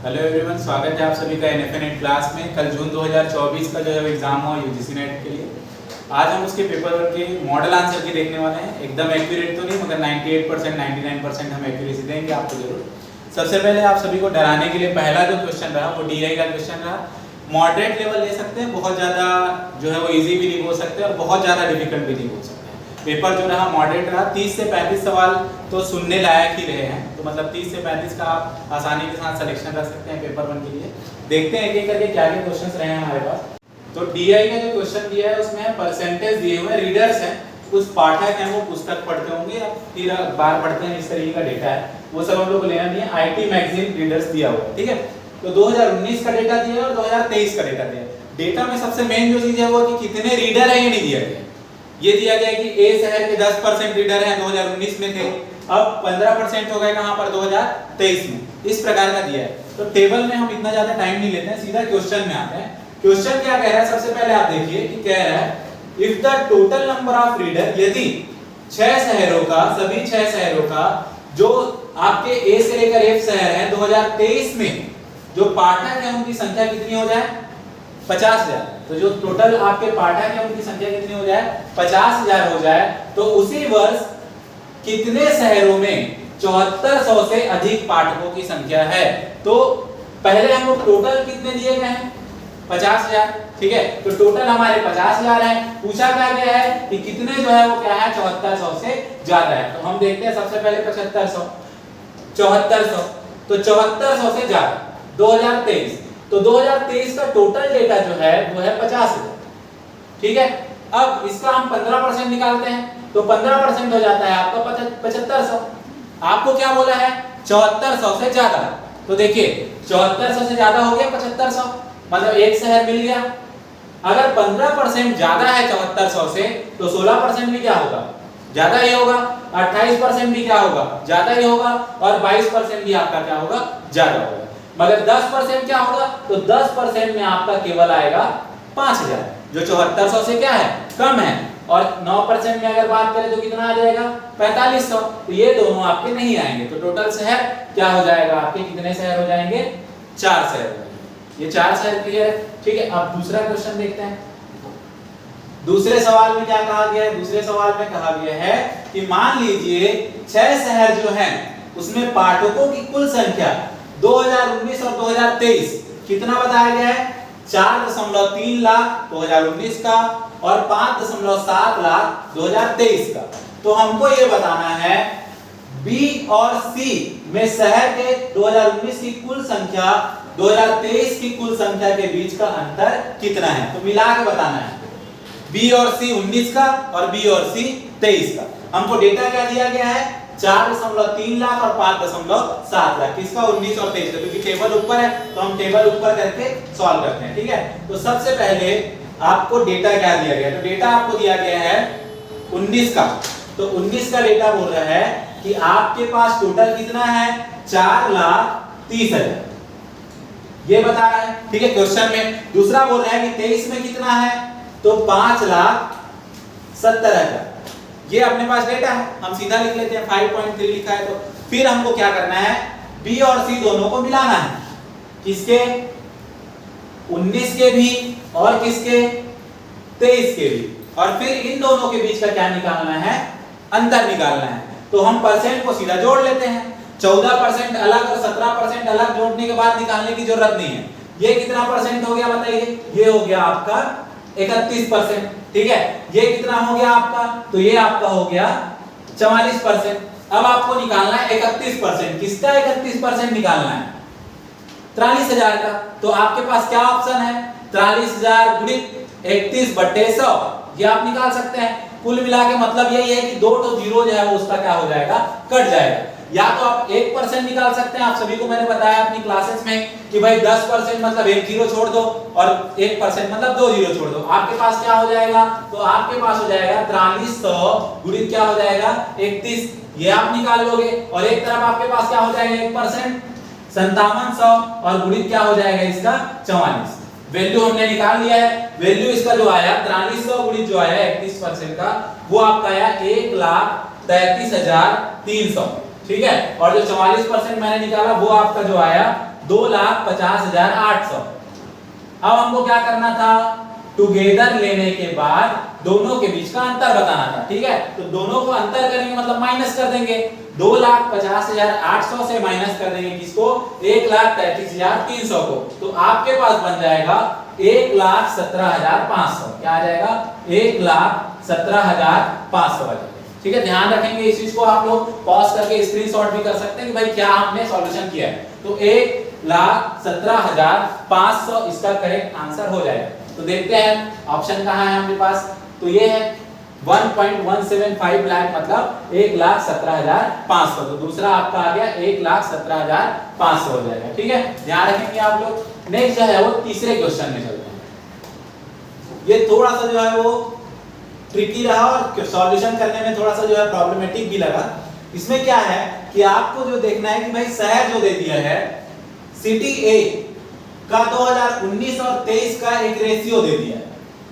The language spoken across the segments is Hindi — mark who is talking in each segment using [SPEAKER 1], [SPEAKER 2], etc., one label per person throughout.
[SPEAKER 1] हेलो एवरीवन, स्वागत है आप सभी का एनएफएनेट क्लास में। कल जून 2024 का जो है एग्जाम हुआ यूजीसी नेट के लिए। आज हम उसके पेपर वन के मॉडल आंसर की देखने वाले हैं। एकदम एक्यूरेट तो नहीं, मगर 98% 99% हम एक्यूरेसी देंगे आपको जरूर। सबसे पहले आप सभी को डराने के लिए पहला जो क्वेश्चन रहा वो डीआई का क्वेश्चन रहा। मॉडरेट लेवल ले सकते हैं, बहुत ज़्यादा जो है वो ईजी भी नहीं बोल सकते और बहुत ज़्यादा डिफिकल्ट भी नहीं बोल सकते। पेपर जो रहा मॉडरेट रहा। 30 से 35 सवाल तो सुनने लायक ही रहे हैं, तो मतलब 30 से 35 का आप आसानी के साथ सिलेक्शन रख सकते हैं पेपर वन के लिए। देखते हैं एक एक करके क्या क्या क्वेश्चंस रहे हैं हमारे पास। तो डीआई का जो क्वेश्चन दिया है उसमें परसेंटेज दिए हुए रीडर्स हैं, कुछ पाठक हैं वो पुस्तक पढ़ते होंगे या फिर बार पढ़ते हैं, इस तरीके का डेटा है, वो सब हम लोग को लेना नहीं है। आईटी मैगजीन रीडर्स दिया हुआ है, ठीक है। तो 2019 का डेटा दिया है और 2023 का डेटा दिया है। डेटा में सबसे मेन जो चीज है वो कि कितने रीडर है ये नहीं दिया गया। ये दिया गया कि ए शहर के 10% रीडर हैं, 2019 में थे, अब 15% हो गए कहां पर 2023 में। इस प्रकार का दिया है। तो टेबल में हम इतना ज्यादा टाइम नहीं लेते हैं, सीधा क्वेश्चन में आते हैं। क्वेश्चन क्या कह रहा है, सबसे पहले आप देखिए कि कह रहा है if the total number of reader, यदि 6 शहरों का, सभी 6 शहरों का जो आपके ए से लेकर एफ शहर है 2023 में जो पाठक है उनकी संख्या कितनी हो जाए 50,000। तो जो टोटल आपके पाठक है उनकी संख्या कितनी हो जाए 50,000 हो जाए, तो उसी वर्ष कितने शहरों में 7400 से अधिक पाठकों की संख्या है। तो पहले हम लोग टोटल कितने दिए गए हैं 50,000, ठीक है। तो टोटल हमारे 50,000 है। पूछा क्या गया है कि कितने जो है वो क्या है 7400 से ज्यादा है। तो हम देखते हैं सबसे पहले 7500 7400, तो 7400 से ज्यादा 2023। तो 2023 का टोटल डेटा जो है वो है 50,000, ठीक है। अब इसका हम 15% निकालते हैं तो 15% हो जाता है आपका 7500। आपको क्या बोला है 7400 से ज्यादा। तो देखिए 7400 से ज्यादा हो गया 7500, मतलब एक शहर मिल गया। अगर 15% ज्यादा है 7400 से तो 16% भी क्या होगा ज्यादा ही होगा, 28% भी क्या होगा ज्यादा ही होगा, और 22% भी आपका क्या होगा ज्यादा होगा। मगर 10% क्या होगा, तो 10% में आपका केवल आएगा 5000, जो 7400 से क्या है कम है। और 9% में अगर बात करें तो कितना आ जाएगा 4500। तो ये दोनों आपके नहीं आएंगे। तो टोटल शहर क्या हो जाएगा आपके, कितने शहर हो जाएंगे 4 शहर हो जाएंगे। ये 4 शहर क्लियर है, ठीक है। अब दूसरा क्वेश्चन देखते हैं। दूसरे सवाल में क्या कहा गया है, दूसरे सवाल में कहा गया है कि मान लीजिए 6 शहर जो हैं उसमें पाठकों की कुल संख्या 2019 और 2023 कितना बताया गया है 4.3 लाख 2019 का और 5.7 लाख 2023 का। तो हमको ये बताना है बी और सी में शहर के 2019 की कुल संख्या 2023 की कुल संख्या के बीच का अंतर कितना है। तो मिला के बताना है बी और सी 19 का और बी और सी 23 का। हमको डेटा क्या दिया गया है 4.3 लाख और 5.7 लाख, किसका 19 और 23 का, क्योंकि टेबल ऊपर है तो हम टेबल ऊपर करके सॉल्व करते हैं, ठीक है। तो सबसे पहले आपको डेटा क्या दिया गया, तो डेटा आपको दिया गया है 19 का। तो 19 का डेटा बोल रहा है कि आपके पास टोटल कितना है 4,30,000, ये बता रहा है, ठीक है क्वेश्चन में। दूसरा बोल रहा है कि 23 में कितना है, तो 5,70,000। ये अपने पास डेटा है, हम सीधा लिख लेते हैं 5.3 लिखा है। तो फिर हमको क्या करना है बी और सी दोनों को मिलाना है, किसके 19 के भी और किसके 23 के भी, और फिर इन दोनों के बीच का क्या निकालना है अंतर निकालना है। तो हम परसेंट को सीधा जोड़ लेते हैं, 14% अलग और 17% अलग जोड़ने के बाद निकालने की जरूरत नहीं है। ये कितना परसेंट हो गया बताइए, ये हो गया आपका 31%, ठीक है। ये कितना हो गया आपका, तो ये आपका हो गया 44%। अब आपको निकालना है 31%, किसका 31% निकालना है 43,000 का। तो आपके पास क्या ऑप्शन है 43,000 गुणित 31/100, ये आप निकाल सकते हैं। कुल मिला के मतलब यही है कि 2 तो जीरो जो है वो उसका क्या हो जाएगा कट जाएगा। या तो आप 1% निकाल सकते हैं, आप सभी को मैंने बताया अपनी क्लासेस में कि भाई 10% मतलब 1 जीरो छोड़ दो और 1% मतलब 2 जीरो छोड़ दो। आपके पास क्या हो जाएगा, तो आपके पास हो जाएगा 4300 गुणित क्या हो जाएगा 31, ये आप निकाल लोगे। और एक तरफ आपके पास क्या हो जाएगा 1% 5700 और गुणित क्या हो जाएगा इसका 44। वैल्यू हमने निकाल लिया है। वैल्यू इसका जो आया 4300 गुणित जो आया 31% का वो आपका आया 1,33,300, ठीक है। और जो 44% मैंने निकाला वो आपका जो आया 2,50,800। अब हमको क्या करना था, टुगेदर लेने के बाद दोनों के बीच का अंतर बताना था, ठीक है। तो दोनों को अंतर करेंगे मतलब माइनस कर देंगे, 2,50,800 से माइनस कर देंगे किसको, 1,33,300 को। तो आपके पास बन जाएगा 1,17,500। क्या आ जाएगा, 1,17,500 आ जाएगा, ठीक है। ध्यान रखेंगे इस चीज को, आप लोग पॉज करके स्क्रीनशॉट भी कर सकते हैं कि भाई क्या हमने सॉल्यूशन किया है। तो 1,17,500 इसका करेक्ट आंसर हो जाएगा। तो देखते हैं ऑप्शन कहाँ है हमारे पास, तो ये है 1.175 लाख मतलब 1,17,500। तो दूसरा आपका आ गया 1,17,500 हो जाएगा, ठीक है। ध्यान रखेंगे आप लोग। नेक्स्ट जो है वो तीसरे क्वेश्चन में चलते हैं। ये थोड़ा सा जो है वो ट्रिकी रहा और सॉल्यूशन करने में थोड़ा सा जो है प्रॉब्लमेटिक भी लगा। इसमें क्या है कि आपको जो देखना है कि भाई शहर जो दे दिया है सिटी ए का 2019 और 23 का एक रेशियो दे दिया है।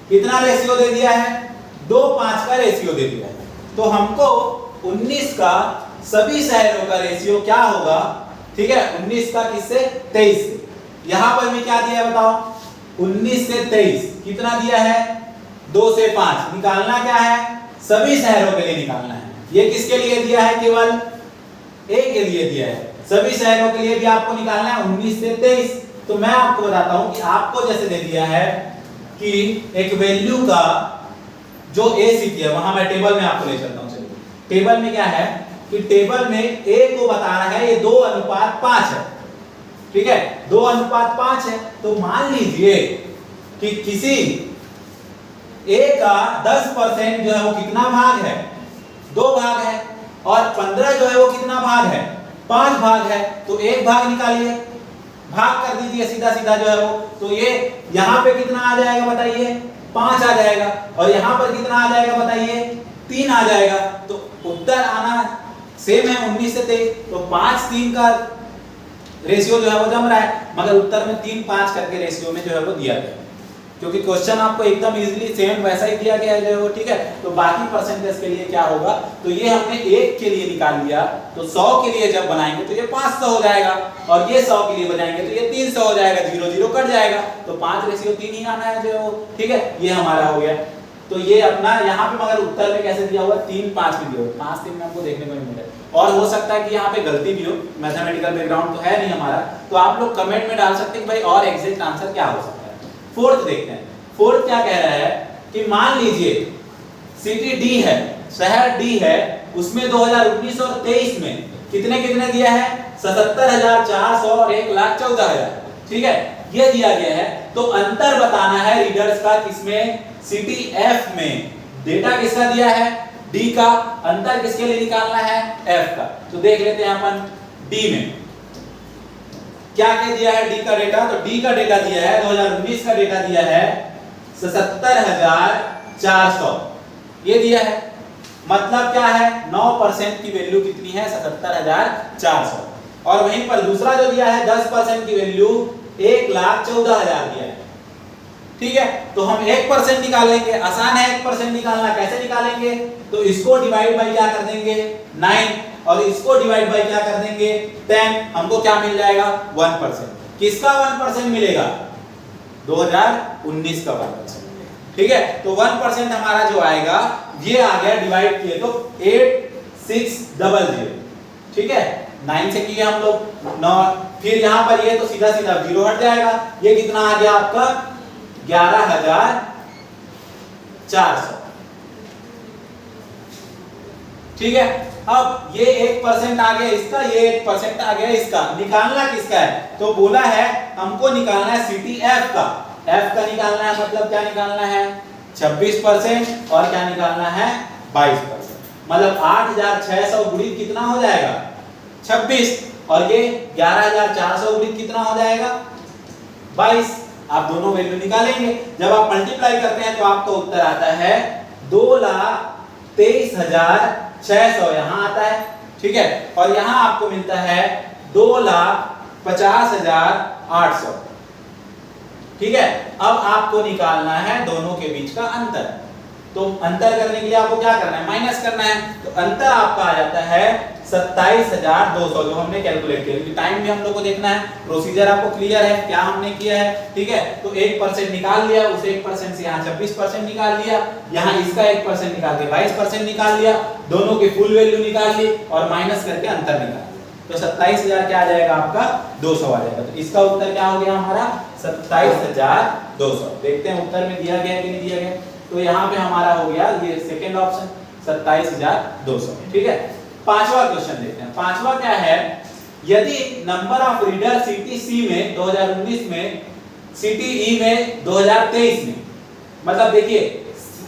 [SPEAKER 1] कितना रेशियो दे दिया है, 2:5 का रेशियो दे दिया है। तो हमको 19 का सभी शहरों का रेशियो क्या होगा, ठीक है, 19 का किससे, 23 से। यहां पर भी क्या दिया है बताओ, 19 से 23 कितना दिया है, 2 से 5। निकालना क्या है, सभी शहरों के लिए निकालना है। ये किसके लिए दिया है, केवल ए के लिए दिया है। सभी शहरों के लिए भी आपको निकालना है 19 से 23। तो मैं आपको बताता हूं कि आपको जैसे दे दिया है कि एक वैल्यू का जो ए सिटी है, वहां मैं टेबल में आपको ले चलता हूं। चलिए टेबल में क्या है कि टेबल में ए को बताना है ये 2:5 है, ठीक है, 2:5 है। तो मान लीजिए कि किसी ए का 10% जो है वो कितना भाग है, 2 भाग है, और 15 जो है वो कितना भाग है, 5 भाग है। तो एक भाग निकालिए, भाग कर दीजिए सीधा सीधा जो है वो। तो ये यहाँ पे कितना आ जाएगा बताइए, 5 आ जाएगा, और यहाँ पर कितना आ जाएगा बताइए, 3 आ जाएगा। तो उत्तर आना सेम है 19 से 23। तो 5-3 का रेशियो जो है वो जम रहा है, मगर उत्तर में 3-5 करके रेशियो में जो है वो दिया गया, क्योंकि क्वेश्चन आपको एकदम इजीली सेम वैसा ही दिया गया है जो, ठीक है। तो बाकी परसेंटेज के लिए क्या होगा, तो ये हमने 1 के लिए निकाल लिया, तो 100 के लिए जब बनाएंगे तो ये 500 हो जाएगा, और ये 100 के लिए बनाएंगे तो ये 300 हो जाएगा, 0-0 कट जाएगा। तो 5:3 ही आना है जो, ठीक है, ये हमारा हो गया। तो ये अपना यहाँ पे मगर उत्तर में कैसे दिया हुआ, 3-5 में दिया हुआ, 5-3 में हमको देखने को नहीं मिला। और हो सकता है कि यहाँ पे गलती भी हो, मैथमेटिकल बैकग्राउंड तो है नहीं हमारा, तो आप लोग कमेंट में डाल सकते हैं कि भाई और एग्जैक्ट आंसर क्या हो सकता है। फोर्थ देखते हैं, फोर्थ क्या कह रहा है कि मान लीजिए सिटी डी है, शहर डी है, उसमें 2019 और 23 में कितने कितने दिया है, 77,400 और 1,14,000, ठीक है, ये दिया गया है। तो अंतर बताना है रीडर्स का, किसमें, सिटी एफ में। डेटा किसका दिया है, डी का, अंतर किसके लिए निकालना है, एफ का। तो देख लेते हैं अपन डी में क्या क्या दिया है, डी का डेटा। तो डी का डेटा दिया है, 2019 का डेटा दिया है 77,400, ये दिया है। मतलब क्या है, 9% की वैल्यू कितनी है, 77,400। और वहीं पर दूसरा जो दिया है 10% की वैल्यू 1,14,000 दिया है, ठीक है। तो हम 1% निकाल लेंगे, आसान है 1% निकालना। कैसे निकालेंगे, तो इसको डिवाइड बाय क्या कर देंगे, 9, और इसको डिवाइड बाय क्या कर देंगे, 10। हमको क्या मिल जाएगा, 1%। किसका 1% मिलेगा, 2019 का 1%, ठीक है। तो 1% हमारा जो आएगा ये आ गया, डिवाइड किए तो 8600, ठीक है। 9 से किए हम लोग 9, फिर यहां पर ये तो सीधा सीधा 0 हट जाएगा। ये कितना आ गया आपका, 11,400, ठीक है। अब ये 1% आ गया इसका, ये 1% आ गया इसका। निकालना किसका है, तो बोला है हमको निकालना है सिटी एफ का। एफ का निकालना है, मतलब क्या निकालना है, 26%, और क्या निकालना है, 22%। मतलब 8,600 गुणित कितना हो जाएगा, 26, और ये 11,400 गुणित कितना हो जाएगा, 22। आप दोनों वैल्यू निकालेंगे, जब आप मल्टीप्लाई करते हैं तो आपका उत्तर आता है 2,23,600 यहां आता है, ठीक है। और यहां आपको मिलता है 2,50,800, ठीक है। अब आपको निकालना है दोनों के बीच का अंतर। तो अंतर करने के लिए आपको क्या करना है, माइनस करना है। तो अंतर आपका आ जाता है 27,200 जो हमने कैलकुलेट किया। टाइम भी हम लोग को देखना है, प्रोसीजर आपको क्लियर है क्या हमने किया है, ठीक है। तो 1% निकाल लिया, उस 1% से यहाँ 26% निकाल लिया, यहाँ इसका 1% निकाल के 22% निकाल लिया, दोनों की फुल वैल्यू निकाल ली और माइनस करके अंतर निकाल। तो 27,000 क्या आ जाएगा आपका 200 आ जाएगा। तो इसका उत्तर क्या हो गया हमारा 27,200। देखते हैं उत्तर में दिया गया कि नहीं दिया गया। तो यहाँ पे हमारा हो गया ये सेकंड ऑप्शन 27,200, ठीक है। पांचवा क्वेश्चन देखते हैं। पांचवा क्या है, यदि नंबर ऑफ रीडर सीटीसी में 2019 में, सीटीई में 2023 में, मतलब देखिए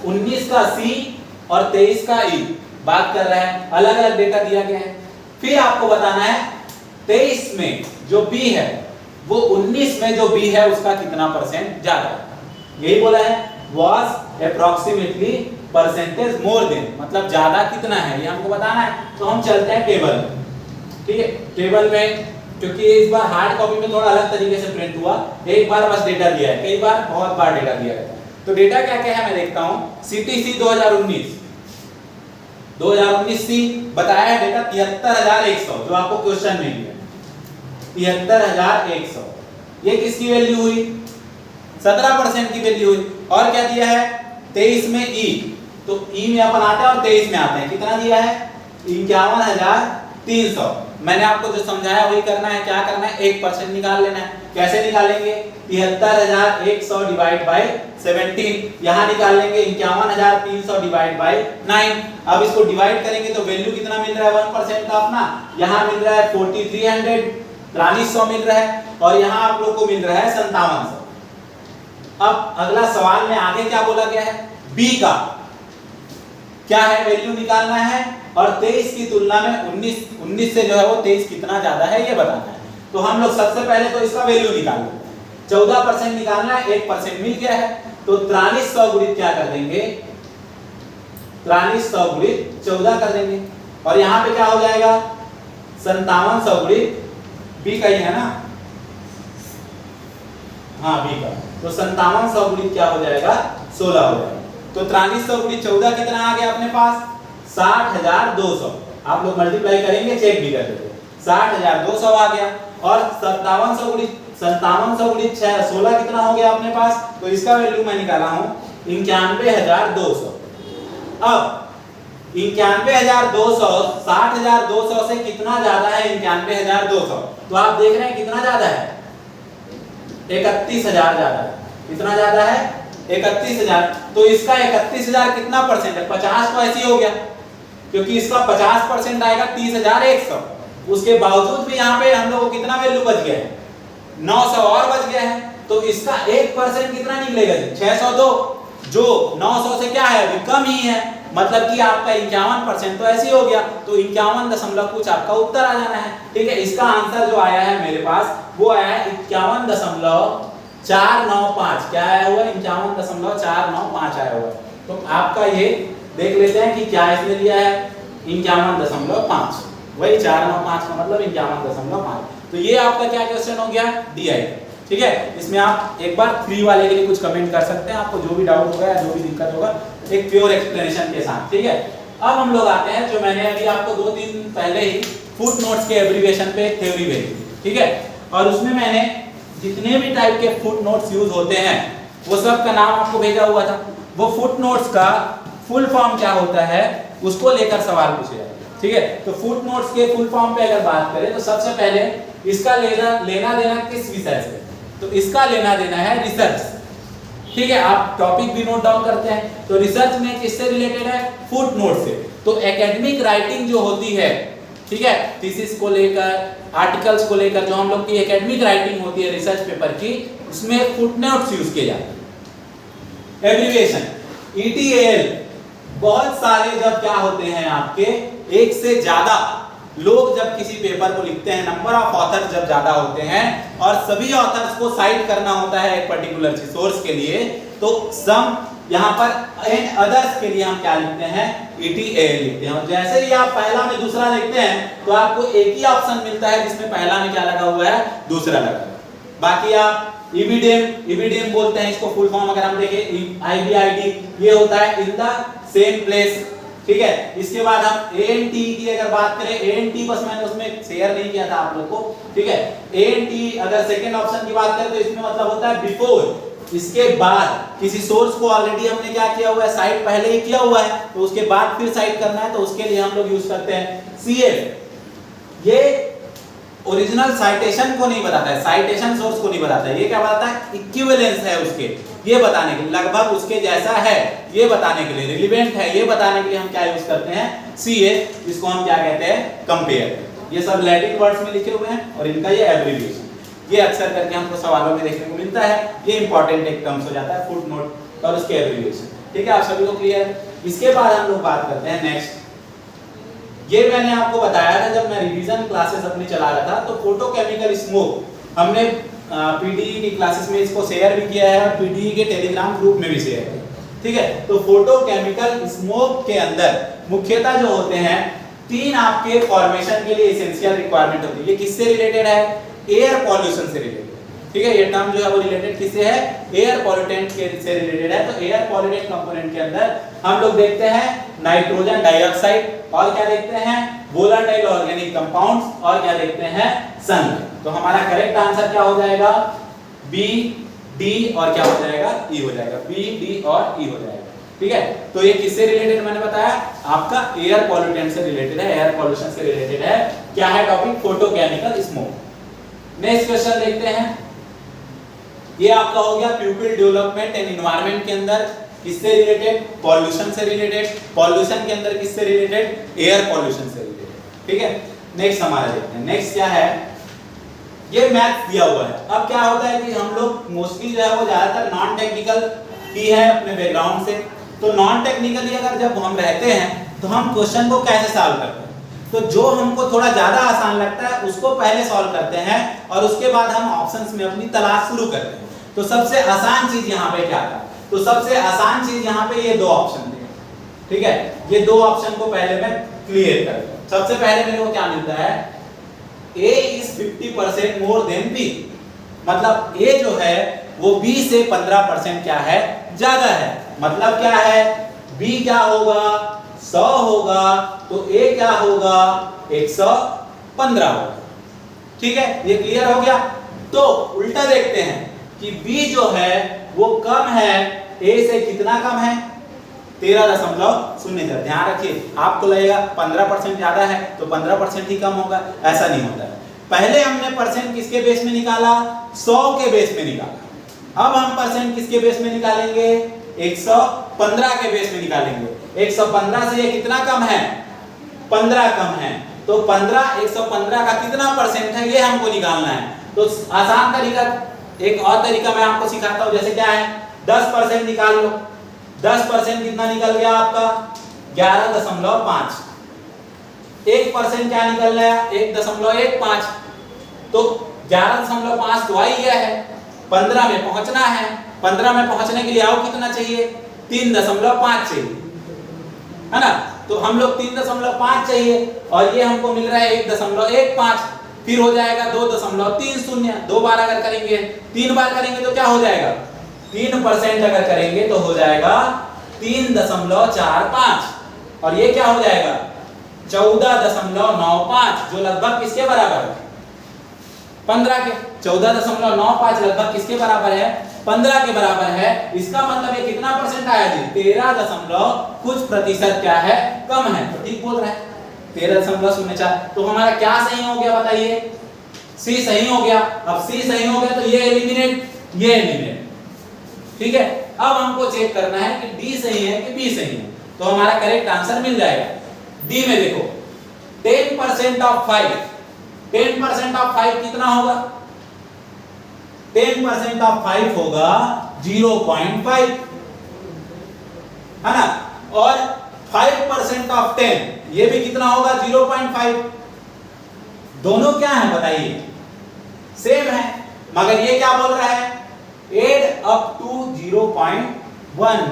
[SPEAKER 1] 19 का सी और 23 का ई बात कर रहा है, अलग अलग डेटा दिया गया है। फिर आपको बताना है 23 में जो बी है वो 19 में जो बी है उसका कितना परसेंट ज्यादा है। यही बोला है was approximately percentage more than, मतलब ज्यादा कितना है ये हमको बताना है। तो हम चलते हैं टेबल में, ठीक है। टेबल में क्योंकि इस बार हार्ड कॉपी में थोड़ा अलग तरीके से प्रिंट हुआ, एक बार बस डेटा दिया है, कई बार बहुत बार डेटा दिया है। तो डेटा क्या क्या है मैं देखता हूं। सीटीसी 2019 सी बताया है डेटा 73,100 जो आपको क्वेश्चन में दिया 73,100। ये किसकी वैल्यू हुई 17% की वैल्यू हुई। और क्या दिया है 23 में ई, तो ई में अपन आते हैं और 23 में आते हैं, कितना दिया है 51,300। मैंने आपको जो समझाया वही करना है। क्या करना है 1% निकाल लेना है। कैसे निकालेंगे 73,100 डिवाइड बाय 17, यहां निकाल लेंगे 51,300 डिवाइड बाय 9। अब इसको डिवाइड करेंगे तो वैल्यू कितना मिल रहा है 1% का अपना, यहां मिल रहा है 4300 4300 मिल रहा है और यहां आप लोग को मिल रहा है 5700। अब अगला सवाल में आगे क्या बोला गया है, बी का क्या है वैल्यू निकालना है और 23 की तुलना में 19 से जो है वो 23 कितना ज्यादा है ये बताना है। तो हम लोग सबसे पहले तो इसका वैल्यू निकाल लेते हैं। 14% निकालना है, 1% मिल गया है, तो 4300 गुणित क्या कर देंगे 4300 गुणित 14 कर देंगे और यहाँ पे क्या हो जाएगा 5700 गुणित बी का ही है ना, हाँ बी का, तो 5700 गुणित क्या हो जाएगा 16 हो जाएगा। तो 4300 गुणित 14 कितना आ गया अपने पास 60,200। आप लोग मल्टीप्लाई करेंगे चेक भी कर देते 60,200 आ गया। और 5700 गुणित 16 कितना हो गया अपने पास, तो इसका वैल्यू मैं निकाला हूं 91,200। अब 91,200 60,200 से कितना ज्यादा है 91,200, तो आप देख रहे हैं कितना ज्यादा है 31,000 ज्यादा है। कितना ज्यादा है 31,000। तो इसका 31,000 कितना परसेंट है 50 तो ऐसे हो गया क्योंकि इसका 50% आएगा 30,100। उसके बावजूद भी यहाँ पे हम लोग को कितना वैल्यू बच गया है 900 और बच गया है। तो इसका 1% कितना निकलेगा 602, जो 900 से क्या है अभी कम ही है, मतलब कि आपका 51% तो ऐसे ही हो गया। तो 51 कुछ आपका उत्तर आ जाना है, ठीक है। इसका आंसर जो आया है मेरे पास वो आया है 51.495। क्या आया हुआ 51.495 आया हुआ। तो आपका ये देख लेते हैं कि क्या इसने दिया है 51.5, वही 495 का मतलब 51.5। तो ये आपका क्या क्वेश्चन हो गया DI, ठीक है। इसमें आप एक बार फ्री वाले के लिए कुछ कमेंट कर सकते हैं, आपको जो भी डाउट होगा या जो भी दिक्कत होगा एक प्योर एक्सप्लेनेशन के साथ, ठीक है। अब हम लोग आते हैं जो मैंने अभी आपको 2 दिन पहले ही फुटनोट्स के एब्रिविएशन पे थ्योरी भेजी, ठीक है। और उसमें मैंने जितने भी टाइप के फुटनोट्स यूज होते हैं वो सब का नाम आपको भेजा हुआ था। वो फुटनोट्स का फुल फॉर्म क्या होता है उसको लेकर सवाल पूछे जाते हैं, ठीक है। तो फुटनोट्स के फुल फॉर्म पे अगर बात करें तो सबसे पहले इसका लेना देना किस विषय से, तो इसका लेना देना है रिसर्च, ठीक है। आप टॉपिक भी नोट डाउन करते हैं। तो रिसर्च में किससे रिलेटेड है फुटनोट से। तो एकेडमिक राइटिंग जो होती है, ठीक है, थीसिस को लेकर आर्टिकल्स को लेकर जो हम लोग की एकेडमिक राइटिंग होती है रिसर्च पेपर की, उसमें फुटनोट्स यूज किए जाते हैं। एब्रिविएशन ETAL बहुत सारे जब क्या होते हैं आपके एक से ज्यादा लोग जब किसी पेपर को लिखते हैं, नंबर ऑफ ऑथर्स जब ज्यादा होते हैं और सभी ऑथर्स को साइट करना होता है एक पर्टिकुलर सोर्स के लिए, तो सम यहाँ पर एंड अदर्स के लिए हम क्या लिखते हैं ETAL लिखते हैं। और जैसे ही आप पहला में दूसरा लिखते हैं तो आपको एक ही ऑप्शन मिलता है जिसमें पहला में क्या लगा हुआ है दूसरा लगा हुआ है। बाकी आप इबीडीएम बोलते हैं इसको फुल फॉर्म अगर हम देखें IBID, ये होता है इन द सेम प्लेस, ठीक है। इसके बाद हम ए एन टी की अगर बात करें, ए एन टी बस मैंने उसमें शेयर नहीं किया था आप लोग को, ठीक है। ए एन टी अगर सेकंड ऑप्शन की बात करें तो इसमें मतलब होता है बिफोर, इसके बाद किसी सोर्स को ऑलरेडी हमने क्या किया हुआ है, साइट पहले ही किया हुआ है, तो उसके बाद फिर साइट करना है, तो उसके लिए हम लोग यूज करते हैं CF। ये ओरिजिनल साइटेशन को नहीं बताता है, साइटेशन सोर्स को नहीं बताता है, ये क्या बताता है, इक्विवेलेंस है उसके, ये बताने के लिए, लगभग उसके जैसा है ये बताने के लिए, रिलेवेंट है ये बताने के लिए हम क्या यूज करते हैं, CF, जिसको हम क्या कहते हैं, कंपेयर। ये सब लैटिन वर्ड्स में लिखे हुए हैं और इनका ये एब्रिविएशन, ये अक्सर करके हमको सवालों में देखने को मिलता है, ये इंपॉर्टेंट एक टर्म्स हो जाता है, फुट नोट और उसके एब्रिविएशन, ठीक है। आप सभी को क्लियर है। इसके बाद हम लोग बात करते हैं नेक्स्ट, ये मैंने आपको बताया था जब मैं रिवीजन क्लासेस अपनी चला रहा था, तो फोटोकेमिकल स्मोक हमने पीडीई की क्लासेस में इसको शेयर भी किया है और पीडीई के टेलीग्राम ग्रुप में भी शेयर किया, ठीक है। तो फोटोकेमिकल स्मोक के अंदर मुख्यतः जो होते हैं 3 आपके फॉर्मेशन के लिए एसेंशियल रिक्वायरमेंट होती है। ये किससे रिलेटेड है, एयर पॉल्यूशन से रिलेटेड, ठीक है। ये टर्म जो है वो रिलेटेड किससे है, एयर पॉल्यूटेंट से रिलेटेड है। तो एयर पॉल्यूटेंट कंपोनेंट के अंदर हम लोग देखते हैं नाइट्रोजन डाइऑक्साइड, और क्या देखते हैं, वोलेटाइल ऑर्गेनिक कंपाउंड्स, और क्या देखते हैं, सन। तो हमारा करेक्ट आंसर क्या हो जाएगा, बी, डी और क्या हो जाएगा, ई हो जाएगा, बी, डी और ई हो जाएगा, ठीक है। तो ये किससे रिलेटेड मैंने बताया, आपका एयर पॉल्यूटेंट से रिलेटेड है, एयर पॉल्यूशन से रिलेटेड है। क्या है topic, photochemical smoke. Next question देखते हैं, ये आपका हो गया प्यूपिल डेवलपमेंट एंड एनवायरनमेंट के अंदर किससे रिलेटेड, पॉल्यूशन से रिलेटेड, पॉल्यूशन के अंदर किससे रिलेटेड, एयर पॉल्यूशन से रिलेटेड, ठीक है। नेक्स्ट हमारा देखते हैं, नेक्स्ट क्या है, ये मैथ दिया हुआ है। अब क्या होता है कि हम लोग मोस्टली जो है वो ज्यादातर नॉन टेक्निकल ही है अपने बैकग्राउंड से, तो नॉन टेक्निकली अगर जब हम रहते हैं तो हम क्वेश्चन को कैसे सॉल्व करते हैं, तो जो हमको थोड़ा ज्यादा आसान लगता है उसको पहले सॉल्व करते हैं और उसके बाद हम ऑप्शंस में अपनी तलाश शुरू करते हैं। तो सबसे आसान चीज यहाँ पे क्या था, तो सबसे आसान चीज यहाँ पे ये 2 ऑप्शन थे, ठीक है। ये 2 ऑप्शन को पहले मैं क्लियर करता हूं। सबसे पहले मेरे को क्या मिलता है, A is 50% more than B, मतलब A जो है वो B से 15% क्या है, ज्यादा है। मतलब क्या है, B क्या होगा, 100 होगा, तो A क्या होगा, 115 होगा, ठीक है। ये क्लियर हो गया। तो उल्टा देखते हैं कि B जो है वो कम है, A से कितना कम है, 13.04। ध्यान रखिए, आपको लगेगा 15% ज्यादा है तो 15% ही कम होगा, ऐसा नहीं होता है। पहले हमने परसेंट किसके बेस में निकाला, 100 के बेस में निकाला। अब हम परसेंट किसके बेस में निकालेंगे, 115 के बेस में निकालेंगे। 115 से ये कितना कम है, 15 कम है, तो 115 का कितना परसेंट है ये हमको निकालना है। तो आसान तरीका, एक और तरीका मैं आपको सिखाता हूं, जैसे क्या है, 10% निकाल लो। 10% कितना निकल गया आपका, 11.5। 1% क्या निकल गया, 1.15। तो 11.5 तो आ ही गया है, 15 में पहुंचना है। 15 में पहुंचने के लिए आओ कितना चाहिए, 3.5 चाहिए, है ना। तो हम लोग 3.5 चाहिए और ये हमको मिल रहा है 1.15, फिर हो जाएगा 2.30। 2 बार अगर करेंगे, 3 बार करेंगे तो क्या हो जाएगा, 3% अगर करेंगे तो हो जाएगा 3.45, और ये क्या हो जाएगा 14.95, जो लगभग किसके बराबर है, 15 के। 14.95 लगभग किसके बराबर है, 15 के बराबर है। इसका मतलब ये कितना परसेंट आया जी, 13 कुछ प्रतिशत क्या है, कम है। तो ठीक बोल रहा है, 13.04। तो हमारा क्या सही हो गया बताइए, सी सही हो गया। अब सी सही हो गया तो ये एलिमिनेट, ये एलिमिनेट, ठीक है। अब हमको चेक करना है कि डी सही है कि बी सही है। तो हमारा करेक्ट आंसर मिल जाएगा डी में। देखो 10% ऑफ 5, 10% ऑफ 5 कितना होगा, 10% ऑफ 5 होगा 0.5, है ना। और 5% ऑफ 10 ये भी कितना होगा 0.5। दोनों क्या है बताइए, सेम है, मगर ये क्या बोल रहा है, एड अप टू 0.1,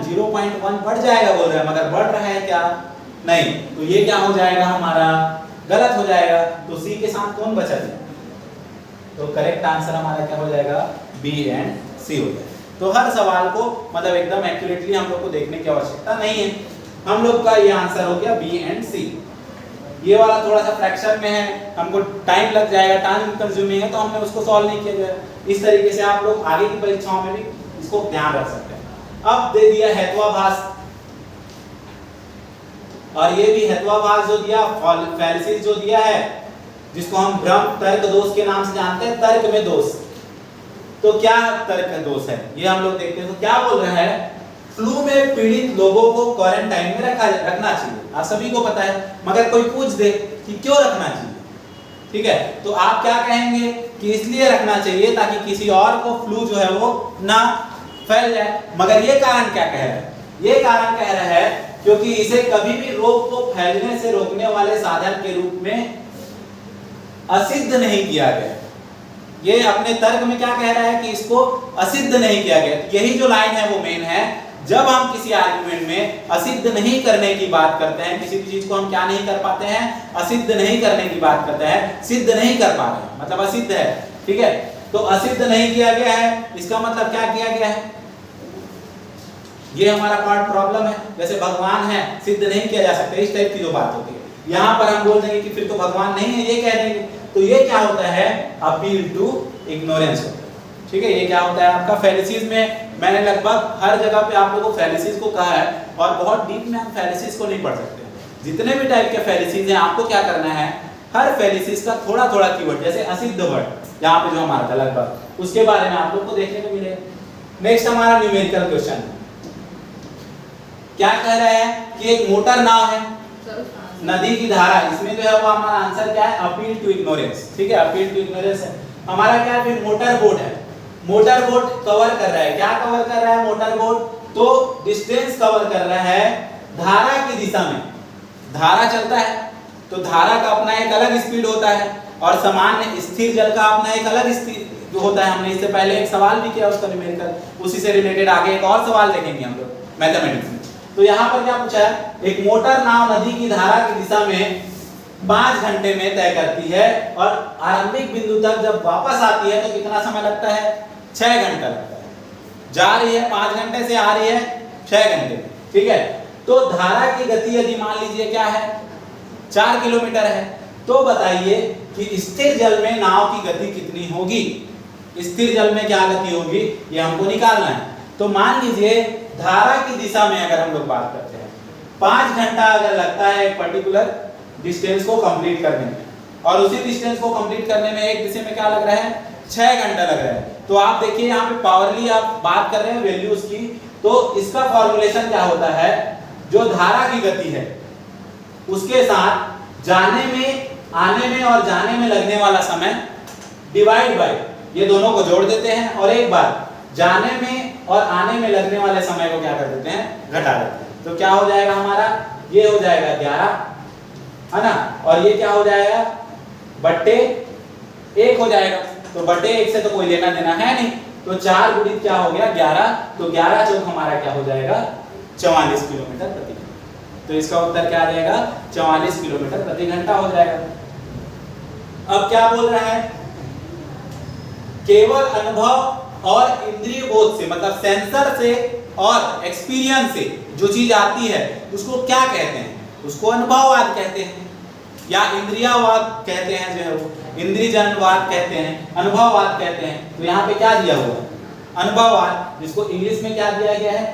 [SPEAKER 1] 0.1 बढ़ जाएगा बोल रहा है, मगर बढ़ रहा है क्या, नहीं। तो ये क्या हो जाएगा हमारा, गलत हो जाएगा। तो सी के साथ कौन बचा जी, तो करेक्ट आंसर हमारा क्या हो जाएगा, बी एंड सी हो जाएगा। तो हर सवाल को मतलब एकदम एक्यूरेटली हम लोग को देखने की आवश्यकता नहीं है। हम लोग का ये आंसर हो गया बी एंड सी। ये वाला थोड़ा सा फ्रैक्शन में है, हमको टाइम लग जाएगा, टाइम कंज्यूमिंग है, तो हमने उसको सॉल्व नहीं किया जाएगा। इस तरीके से आप लोग आगे की परीक्षाओं में भी इसको ध्यान रख सकते हैं। अब दे दिया हेत्वाभास, और ये भी हेत्वाभास जो दिया, फैलेसिस जो दिया है, जिसको हम भ्रम तर्क दोष के नाम से जानते हैं, तर्क में दोष। तो क्या तर्क दोष है ये हम लोग देखते हैं। तो क्या बोल रहा है, फ्लू में पीड़ित लोगों को क्वारंटाइन में रखना चाहिए। आप सभी को पता है, मगर कोई पूछ दे कि क्यों रखना चाहिए, ठीक है, तो आप क्या कहेंगे कि इसलिए रखना चाहिए ताकि किसी और को फ्लू जो है वो ना फैल जाए। मगर ये कारण क्या कह रहा है, ये कारण कह रहा है क्योंकि इसे कभी भी रोग को फैलने से रोकने वाले साधन के रूप में असिद्ध नहीं किया गया। ये अपने तर्क में क्या कह रहा है कि इसको असिद्ध नहीं किया गया। यही जो लाइन है वो मेन है। जब हम किसी आर्गुमेंट में असिद्ध नहीं करने की बात करते हैं, किसी भी चीज को हम क्या नहीं कर पाते हैं, असिद्ध नहीं करने की बात करते हैं, सिद्ध नहीं कर पा रहे हैं, मतलब असिद्ध है, ठीक है। तो असिद्ध नहीं किया गया है, इसका मतलब क्या किया गया है, ये हमारा पार्ट प्रॉब्लम है। जैसे भगवान है, सिद्ध नहीं किया जा सकता, इस टाइप की जो बात होती है। यहाँ पर हम बोल देंगे कि फिर तो भगवान नहीं है, ये कह देंगे, तो ये क्या होता है, अपील टू इग्नोरेंस होता है, ठीक है। ये क्या होता है आपका फैलेसिस में, मैंने लगभग हर जगह पे आप लोगों को फैलेसिस को कहा है, और बहुत डीप में हम फैलेसिस को नहीं पढ़ सकते। जितने भी टाइप के फैलेसिस हैं, आपको क्या करना है, हर फैलेसिस का थोड़ा थोड़ा कीवर्ड, जैसे असिद्ध वर्ड यहाँ पे जो हमारा था लगभग, उसके बारे में आप लोग को देखने को मिलेगा। नेक्स्ट हमारा न्यूमेरिकल क्वेश्चन क्या कह रहा है कि एक मोटर नाव है, नदी की धारा, इसमें जो है वो हमारा आंसर क्या है, अपील टू इग्नोरेंस, ठीक है, अपील टू इग्नोरेंस है हमारा। क्या है फिर, मोटर बोट है। मोटर बोट कवर कर रहा है, क्या कवर कर रहा है मोटर बोट, तो डिस्टेंस कवर कर रहा है धारा की दिशा में। धारा चलता है तो धारा का अपना एक अलग स्पीड होता है, और सामान्य स्थिर जल का अपना एक अलग स्थिर जो होता है। हमने इससे पहले एक सवाल भी किया उसका न्यूमेरिकल, उसी से रिलेटेड आगे एक और सवाल देखेंगे हम लोग मैथमेटिक्स में। तो यहाँ पर क्या पूछा है, एक मोटर नाव नदी की धारा की दिशा में 5 घंटे में तय करती है, और आरंभिक बिंदु तक जब वापस आती है तो कितना समय लगता है, 6 घंटा लगता है। जा रही है 5 घंटे से, आ रही है 6 घंटे, ठीक है। तो धारा की गति यदि मान लीजिए क्या है, 4 किलोमीटर है, तो बताइए कि स्थिर जल में नाव की गति कितनी होगी। स्थिर जल में क्या गति होगी ये हमको निकालना है। तो मान लीजिए धारा की दिशा में अगर हम लोग बात करते हैं, 5 घंटा अगर लगता है एक पर्टिकुलर डिस्टेंस को कंप्लीट करने में, और उसी डिस्टेंस को कंप्लीट करने में एक दिशा में क्या लग रहा है, 6 घंटा लग रहा है। तो आप देखिए यहाँ पे पावरली आप बात कर रहे हैं वैल्यूज की, तो इसका फॉर्मूलेशन क्या होता है, जो धारा की गति है उसके साथ जाने में, आने में और जाने में लगने वाला समय डिवाइड बाय, ये दोनों को जोड़ देते हैं, और एक बार जाने में और आने में लगने वाले समय को क्या कर देते हैं, घटा देते हैं। तो क्या हो जाएगा हमारा, ये हो जाएगा 11, है ना, और ये क्या हो जाएगा, बट्टे 1 हो जाएगा। तो बट्टे 1 से तो कोई लेना देना है नहीं, तो 4 गुणित क्या हो गया 11, तो 11 चौक हमारा क्या हो जाएगा, 44 किलोमीटर प्रति घंटा। तो इसका उत्तर क्या आ जाएगा, 44 किलोमीटर प्रति घंटा हो जाएगा। अब क्या बोल रहा है, केवल अनुभव और इंद्रिय बोध से, मतलब सेंसर से और एक्सपीरियंस से जो चीज आती है उसको क्या कहते हैं, उसको अनुभववाद कहते हैं, या इंद्रियवाद कहते हैं, जो है वो इंद्रियजनवाद कहते हैं, अनुभववाद कहते हैं। तो यहाँ पे क्या दिया हुआ है, अनुभववाद, जिसको इंग्लिश में क्या दिया गया है,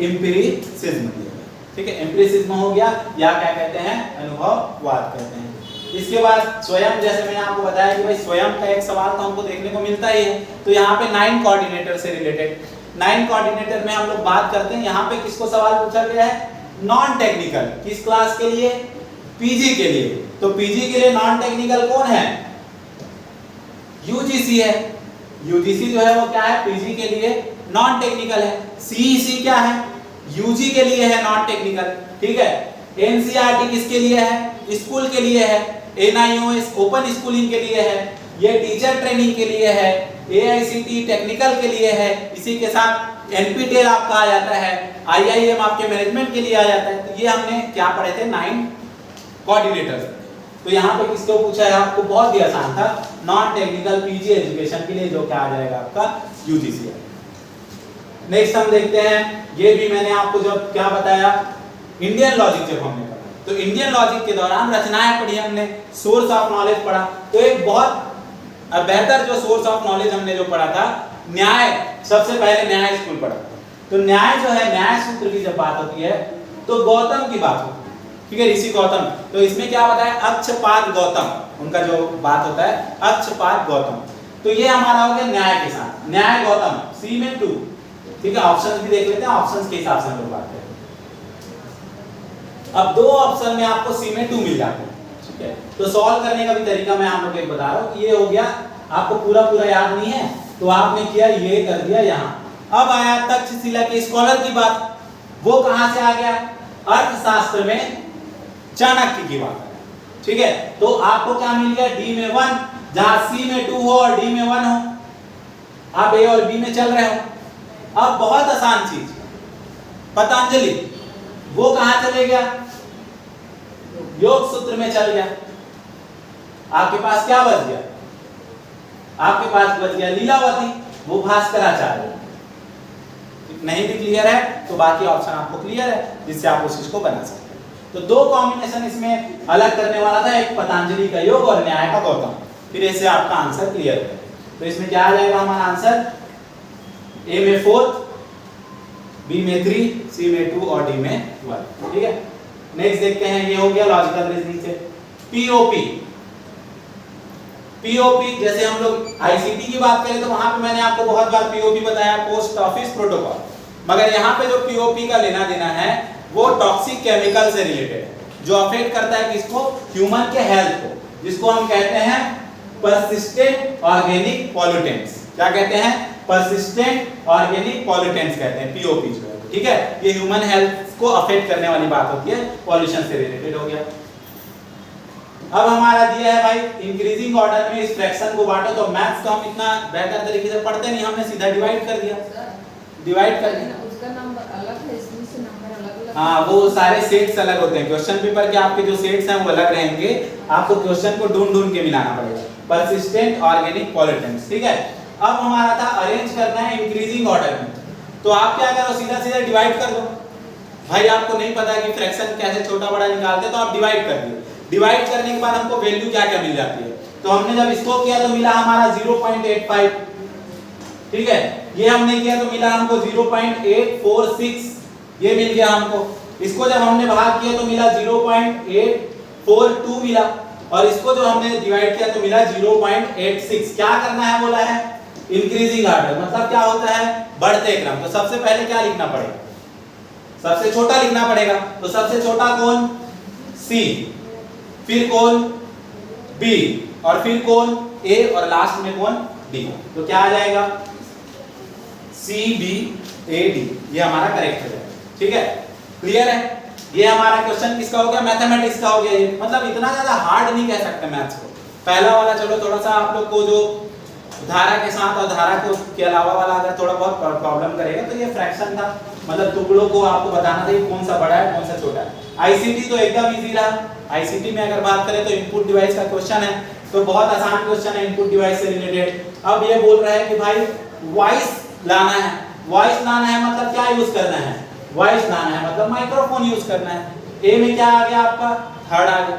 [SPEAKER 1] एम्पिरिसिज्म दिया गया, ठीक है, एम्पिरिसिज्म हो गया, या क्या कहते हैं, अनुभववाद कहते हैं। इसके बाद स्वयं, जैसे मैंने आपको बताया कि भाई स्वयं का एक सवाल तो हमको देखने को मिलता ही है। तो यहाँ पे 9 कोऑर्डिनेटर से रिलेटेड, 9 कोऑर्डिनेटर में हम लोग बात करते हैं। यहाँ पे किसको सवाल पूछा गया है, नॉन टेक्निकल, किस क्लास के लिए, पीजी के लिए। तो पीजी के लिए नॉन टेक्निकल कौन है, यूजीसी है। यूजीसी जो है वो क्या है, पीजी के लिए नॉन टेक्निकल है। सीईसी क्या है, यूजी के लिए है नॉन टेक्निकल, ठीक है। एनसीईआरटी किसके लिए है, स्कूल के लिए है। एनआईओएस ओपन स्कूलिंग के लिए है। ये टीचर ट्रेनिंग के लिए है। एआईसीटी टेक्निकल के लिए है। इसी के साथ एनपीटीईएल आपका आ जाता है, आईआईएम आपके मैनेजमेंट के लिए आ जाता है। तो ये हमने क्या पढ़े थे, 9 कोऑर्डिनेटर्स। तो यहाँ पे किसको पूछा है, आपको बहुत ही आसान था, नॉन टेक्निकल पीजी एजुकेशन के लिए, जो क्या आ जाएगा आपका यूजीसी। नेक्स्ट हम देखते हैं, ये भी मैंने आपको जब क्या बताया, इंडियन लॉजिक जब हमने पढ़ा, तो इंडियन लॉजिक के दौरान रचनाएं पढ़ी हमने, सोर्स ऑफ नॉलेज पढ़ा। तो एक बहुत बेहतर जो सोर्स ऑफ नॉलेज हमने जो पढ़ा था, न्याय, सबसे पहले न्याय स्कूल पढ़ा। तो न्याय जो है, न्याय सूत्र की जब बात होती है तो गौतम की बात होती है, ठीक है, ऋषि गौतम। तो इसमें क्या बताया, अक्षपाद गौतम, उनका जो बात होता है अक्षपाद गौतम। तो ये हमारा हो गया न्याय के साथ, न्याय गौतम, सी में 2, ठीक है। ऑप्शंस भी देख लेते हैं, ऑप्शंस के हिसाब से हम लोग बात करें। अब 2 ऑप्शन में आपको सी में 2 मिल जाते हैं, ठीक है। तो सॉल्व करने का भी तरीका मैं आप लोग को बता रहा हूं। ये हो गया, आपको पूरा याद नहीं है तो आपने किया, ये कर दिया यहां। अब आया तक्षशिला के स्कॉलर की बात, वो कहां से आ गया, अर्थशास्त्र में चाणक्य की बात है, ठीक है। तो आपको क्या मिल गया, डी में 1, जहां सी में 2 हो और डी में 1 हो, आप ए और बी में चल रहे हो। अब बहुत आसान चीज, पतंजलि, वो कहां चले गया, योग सूत्र में चल गया। आपके पास क्या बच गया, आपके पास बच गया लीलावती, वो भास्कराचार्य। नहीं भी क्लियर है तो बाकी ऑप्शन आपको क्लियर है, जिससे आप उस चीज को बना सकते हैं। तो 2 कॉम्बिनेशन इसमें अलग करने वाला था, एक पतंजलि का योग और न्याय का गौतम। फिर ऐसे आपका आंसर क्लियर है। तो इसमें क्या आ जाएगा हमारा आंसर, ए में 4, बी में 3, सी में 2 और डी में 1, ठीक है। नेक्स्ट देखते हैं, ये हो गया लॉजिकल रीजनिंग से। पीओपी, पीओपी जैसे हम लोग आईसीटी की बात करें तो वहां पे मैंने आपको बहुत बार पीओपी बताया, पोस्ट ऑफिस प्रोटोकॉल। मगर यहाँ पे जो पीओपी का लेना देना है वो टॉक्सिक केमिकल से रिलेटेड है, जो अफेक्ट करता है किसको, ह्यूमन के हेल्थ को, जिसको हम कहते हैं परसिस्टेंट ऑर्गेनिक पॉल्यूटेंट्स। क्या कहते हैं, परसिस्टेंट ऑर्गेनिक पॉल्यूटेंट्स कहते हैं पीओपी जो है, ठीक है। ये ह्यूमन हेल्थ को अफेक्ट करने वाली बात होती है, पॉल्यूशन से रिलेटेड हो गया। अब हमारा दिया है भाई, इंक्रीजिंग ऑर्डर में इस फ्रैक्शन को बांटो। तो मैथ्स तो हम इतना बेहतर तरीके से पढ़ते नहीं, हमने सीधा डिवाइड कर दिया, डिवाइड कर दिया।
[SPEAKER 2] उसका नंबर अलग है, इसमें से नंबर अलग-अलग।
[SPEAKER 1] हाँ, वो सारे सेट्स अलग होते हैं, क्वेश्चन पेपर के आपके जो सेट्स हैं वो अलग रहेंगे, आपको क्वेश्चन को ढूंढ के मिलाना पड़ेगा। परसिस्टेंट ऑर्गेनिक पॉल्यूटेंट्स, ठीक है। अब हमारा था अरेंज करना है इंक्रीजिंग ऑर्डर में। तो आप क्या करो, सीधा डिवाइड कर दो। भाई आपको नहीं पता कि फ्रैक्शन कैसे छोटा बड़ा निकालते, तो आप डिवाइड कर दिए। डिवाइड करने के बाद हमको वैल्यू क्या क्या मिल जाती है, तो हमने जब इसको किया तो मिला हमारा 0.85, ठीक है। ये हमने किया तो मिला हमको 0.846, ये मिल गया हमको। इसको जब हमने भाग किया तो मिला 0.842 मिला, और इसको जो हमने डिवाइड किया तो मिला 0.86। क्या करना है बोला है, इंक्रीजिंग ऑर्डर, मतलब क्या होता है, बढ़ते क्रम। तो सबसे पहले क्या लिखना पड़ेगा, सबसे छोटा लिखना पड़ेगा। तो सबसे छोटा कौन, सी, फिर कौन, बी, और फिर कौन, ए, और लास्ट में कौन, डी। तो क्या आ जाएगा, सी बी ए डी, ये हमारा करेक्ट है, ठीक है। क्लियर है, ये हमारा क्वेश्चन किसका हो गया, मैथमेटिक्स का हो गया। ये मतलब इतना ज्यादा हार्ड नहीं कह सकते मैथ्स को। पहला वाला चलो थोड़ा सा आप लोग को जो धारा के साथ और धारा को के अलावा वाला अगर थोड़ा बहुत प्रॉब्लम करेगा, तो ये फ्रैक्शन था, मतलब टुकड़ों को आपको बताना था कि कौन सा बड़ा है कौन सा छोटा है। आईसीटी तो एकदम इजी रहा। आईसीटी में अगर बात करें तो इनपुट डिवाइस का क्वेश्चन है, तो बहुत आसान क्वेश्चन है इनपुट डिवाइस से रिलेटेड। अब ये बोल रहा है कि भाई वॉइस लाना है, वॉइस लाना है मतलब क्या यूज करना है, वॉइस लाना है मतलब माइक्रोफोन यूज करना है। ए में क्या आ गया आपका, थर्ड आ गया।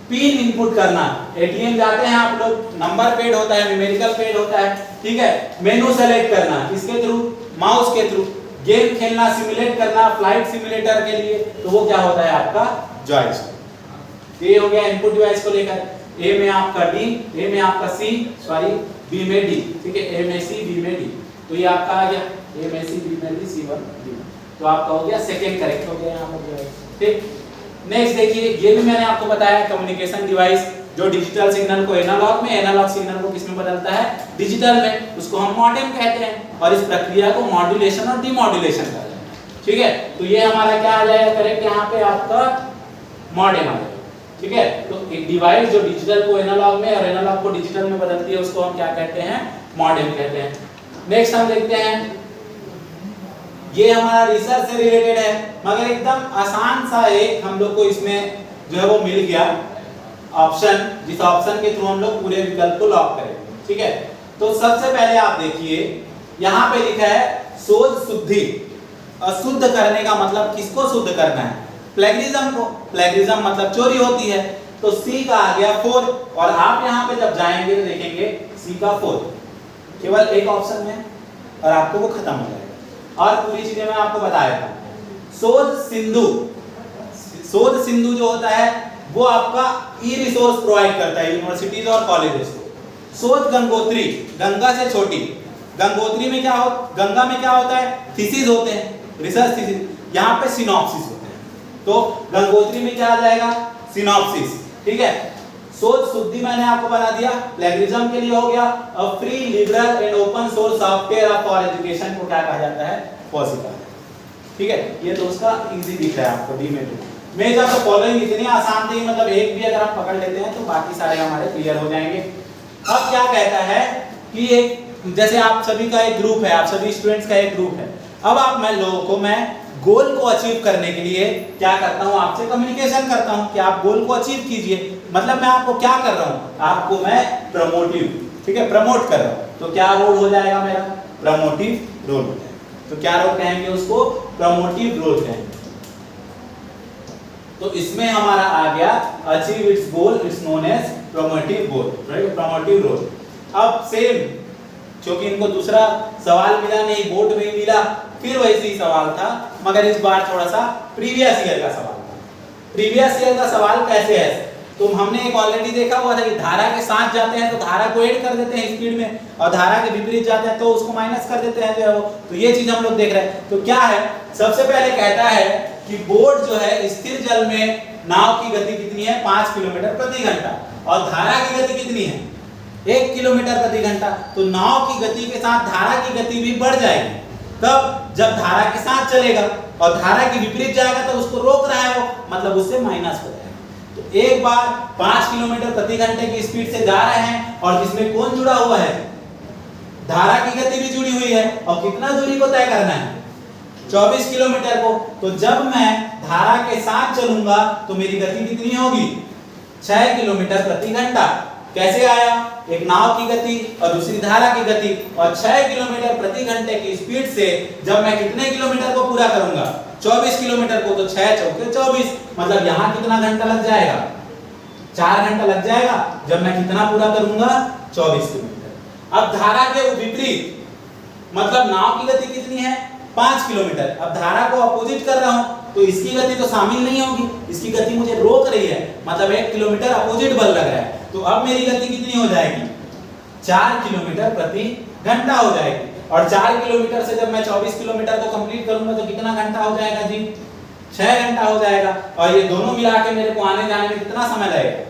[SPEAKER 1] पिन इनपुट करना, एटीएम जाते हैं आप लोग, नंबर पेड होता है, न्यूमेरिकल पेड होता है, ठीक है। मेनू सेलेक्ट करना किसके थ्रू, माउस के थ्रू। गेम खेलना, सिमुलेट करना, फ्लाइट सिमुलेटर के लिए, तो वो क्या होता है आपका, जॉयस्टिक। ये हो गया इनपुट डिवाइस को लेकर। ए में आपका डी, ए में आपका सी, सॉरी बी में डी, ठीक है। ए में सी, बी में डी, तो ये आपका आ गया ए में सी, बी में डी, सी 1 डी। तो आपका हो गया सेकंड करेक्ट हो गया यहाँ पर, ठीक। नेक्स्ट देखिए, ये भी मैंने आपको बताया, कम्युनिकेशन डिवाइस जो डिजिटल सिग्नल को एनालॉग में, एनालॉग सिग्नल को किसमें बदलता है, डिजिटल में, उसको हम मॉडेम कहते हैं। और इस प्रक्रिया को मॉड्यूलेशन और डीमॉड्यूलेशन कहते हैं, ठीक है। तो ये हमारा क्या आ जाएगा करेक्ट, यहाँ पे आपका मॉडेम आ जाएगा, ठीक है। तो एक डिवाइस जो डिजिटल को एनालॉग में और एनालॉग को डिजिटल में बदलती है, उसको हम क्या कहते हैं, मॉडेम कहते हैं। नेक्स्ट हम देखते हैं, ये हमारा रिसर्च से रिलेटेड है, मगर एकदम आसान सा एक हम लोग को इसमें जो है वो मिल गया ऑप्शन, जिस ऑप्शन के थ्रू हम लोग पूरे विकल्प को लॉक करेंगे, ठीक है। तो सबसे पहले आप देखिए यहाँ पे लिखा है शोध शुद्धि, अशुद्ध करने का मतलब किसको शुद्ध करना है? प्लेगरिज्म को। प्लेगरिज्म मतलब चोरी होती है। तो सी का आ गया 4 और आप यहाँ पे जब जाएंगे तो देखेंगे सी का 4 केवल एक ऑप्शन में और आपको वो खत्म हो जाएगा। और पूरी चीजें मैं आपको बताया था। शोध सिंधु, शोध सिंधु जो होता है वो आपका ई रिसोर्स प्रोवाइड करता है यूनिवर्सिटीज और कॉलेजेस को। शोध गंगोत्री, गंगा से छोटी, गंगोत्री में क्या हो, गंगा में क्या होता है? थीसिस होते हैं, रिसर्च थीसिस। यहाँ पे सिनॉप्सिस होते हैं। तो गंगोत्री में क्या आ जाएगा? सिनॉप्सिस। ठीक है। शोध शुद्धि मैंने आपको बता दिया, प्लेगरिज्म के लिए हो गया। अब free liberal and open source software for education को क्या कहा जाता है? पॉसिबल। ठीक है, ये तो उसका इजी दिख रहा है आपको डी में। मैं जब फॉलोइंग इतनी आसान थी, मतलब एक भी अगर आप पकड़ लेते हैं तो बाकी सारे हमारे क्लियर हो जाएंगे। अब क्या कहता है कि एक जैसे आप सभी का एक ग्रुप है, आप सभी स्टूडेंट्स का एक ग्रुप है। अब आप मैं लोगों को मैं गोल को अचीव करने के लिए क्या करता हूं? आपसे कम्युनिकेशन करता हूं कि आप गोल को अचीव कीजिए। मतलब मैं आपको क्या कर रहा हूं? आपको मैं प्रमोटिव, ठीक है, प्रमोट कर रहा हूं। तो क्या रोल हो जाएगा मेरा? प्रमोटिव रोल हो जाएगा। तो क्या रोल कहेंगे उसको? प्रमोटिव रोल कहेंगे। तो इसमें हमारा आ गया achieve its goal, it's known as promotive goal, right? Promotive role. अब सेम, क्योंकि इनको दूसरा सवाल मिला नहीं, बोर्ड में ही मिला, फिर वैसे ही सवाल था, मगर इस बार थोड़ा सा प्रीवियस ईयर का सवाल था। प्रीवियस ईयर का सवाल कैसे है? तो हमने एक ऑलरेडी देखा हुआ था कि धारा के साथ जाते हैं तो धारा को ऐड कर देते हैं स्पीड में, और धारा के विपरीत जाते हैं तो उसको माइनस कर देते हैं जो है वो। तो ये चीज हम लोग देख रहे हैं। तो क्या है, सबसे पहले कहता है कि बोट जो है स्थिर जल में नाव की गति कितनी है? 5 किलोमीटर प्रति घंटा, और धारा की गति कितनी है? 1 किलोमीटर प्रति घंटा। तो नाव की गति के साथ धारा की गति भी बढ़ जाएगी। तब जब धारा के साथ चलेगा और धारा के विपरीत जाएगा तो उसको रोक रहा है वो, मतलब उससे माइनस हो जाएगा। तो एक बार 5 किलोमीटर प्रति घंटे की स्पीड से जा रहे हैं और जिसमें कौन जुड़ा हुआ है? धारा की गति भी जुड़ी हुई है। और कितना दूरी को तय करना है? 24 किलोमीटर को। तो जब मैं धारा के साथ चलूंगा तो मेरी गति कितनी होगी? 6 किलोमीटर प्रति घंटा। कैसे आया? एक नाव की गति और दूसरी धारा की गति, और 6 किलोमीटर प्रति घंटे की स्पीड से जब मैं कितने किलोमीटर को पूरा करूंगा? 24 किलोमीटर को। तो 6 चौके 24, मतलब यहाँ कितना घंटा लग जाएगा? 4 घंटा लग जाएगा। जब मैं कितना पूरा करूंगा? 24 किलोमीटर। अब धारा के विपरीत, मतलब नाव की गति कितनी है? 5 किलोमीटर। अब धारा को अपोजिट कर रहा हूं तो इसकी गति तो शामिल नहीं होगी, इसकी गति मुझे रोक रही है, मतलब 1 किलोमीटर अपोजिट बल लग रहा है। तो अब मेरी गति कितनी हो जाएगी? 4 किलोमीटर प्रति घंटा हो जाएगी। और 4 किलोमीटर से जब मैं 24 किलोमीटर को कंप्लीट करूंगा तो कितना घंटा हो जाएगा जी? 6 घंटा हो जाएगा। और ये दोनों मिला के मेरे को आने जाने में कितना समय लगेगा?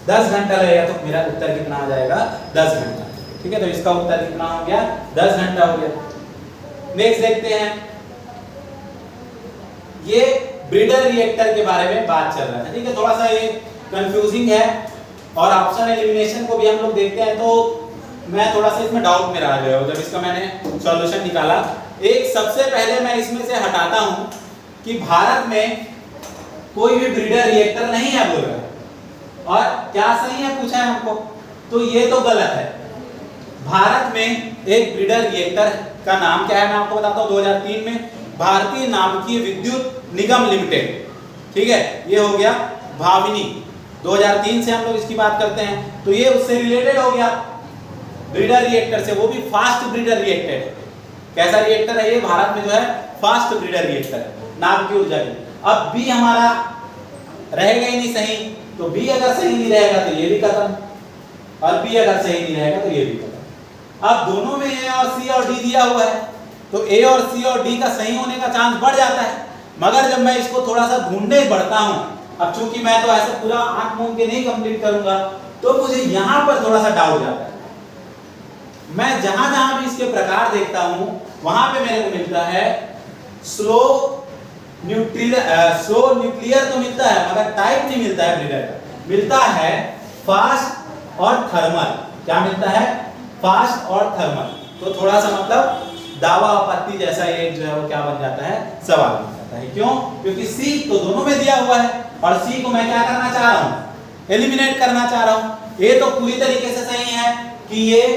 [SPEAKER 1] 10 घंटा लगेगा। तो मेरा उत्तर कितना आ जाएगा? 10 घंटा। ठीक है, तो इसका उत्तर कितना हो गया? 10 घंटा हो गया। नेक्स्ट देखते हैं, ये ब्रीडर रिएक्टर के बारे में बात चल रहा है। ठीक है, थोड़ा सा ये कंफ्यूजिंग है और ऑप्शन एलिमिनेशन को भी हम लोग देखते हैं तो मैं थोड़ा सा इसमें डाउट में रह गया हूं जब इसका मैंने सॉल्यूशन निकाला। एक सबसे पहले मैं इसमें से हटाता हूं कि भारत में कोई भी ब्रीडर रिएक्टर नहीं है बोल रहा है। और क्या सही है पूछा है हमको, तो ये तो गलत है। भारत में एक ब्रीडर रिएक्टर का नाम क्या है मैं आपको बताता हूँ। 2003 में भारतीय नाभिकीय विद्युत निगम लिमिटेड, ठीक है, ये हो गया भाविनी। 2003 से हम लोग इसकी बात करते हैं तो ये उससे रिलेटेड हो गया ब्रीडर रिएक्टर से, वो भी फास्ट ब्रीडर रिएक्टर है। कैसा रिएक्टर है ये? भारत में जो है फास्ट ब्रीडर रिएक्टर है, नाभिकीय ऊर्जा की। अब बी हमारा रहेगा ही नहीं सही, तो बी अगर सही नहीं रहेगा तो ये भी खत्म, और बी अगर सही नहीं रहेगा तो ये भी खत्म। अब दोनों में ए और सी और डी दिया हुआ है तो ए और सी और डी का सही होने का चांस बढ़ जाता है। मगर जब मैं इसको थोड़ा सा ढूंढने बढ़ता हूं, अब चूंकि मैं तो ऐसे पूरा आंख मूंद के नहीं कंप्लीट करूंगा तो मुझे यहां पर थोड़ा सा डाउट जाता है। मैं जहां जहां भी इसके प्रकार देखता हूं वहां पे मेरे को मिलता है स्लो न्यूक्लियर तो मिलता है मगर टाइप नहीं मिलता है ब्रीडर का, मिलता है फास्ट और थर्मल। क्या मिलता है? फास्ट और थर्मल। तो थोड़ा सा मतलब दावा आपत्ति जैसा ये जो है वो क्या बन जाता है? सवाल बन जाता है। क्यों? क्योंकि सी तो दोनों में दिया हुआ है और सी को मैं क्या करना चाह रहा हूं? एलिमिनेट करना चाह रहा हूं। ये तो पूरी तरीके से सही है कि ये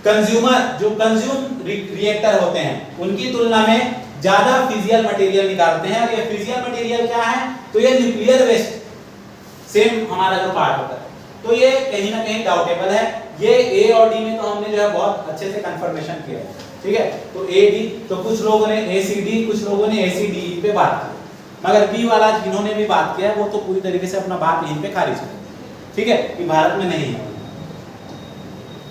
[SPEAKER 1] कंज्यूमर जो कंज्यूम रिएक्टर होते हैं उनकी तुलना में ज्यादा फिजिकल मटेरियल निकालते हैं। और ये फिजिकल मटेरियल क्या है, तो ये न्यूक्लियर वेस्ट सेम हमारा जो पार्ट होता है, तो ये कहीं ना कहीं डाउटेबल है। ये ए और डी में तो हमने जो है बहुत अच्छे से कंफर्मेशन किया है, ठीक है। तो ए डी, तो कुछ लोगों ने ए सी डी, कुछ लोगों ने ए सी डी पे बात की, मगर बी वाला जिन्होंने भी बात किया है वो तो पूरी तरीके से अपना बात यहीं पे खारिज कर, ठीक है, कि भारत में नहीं है।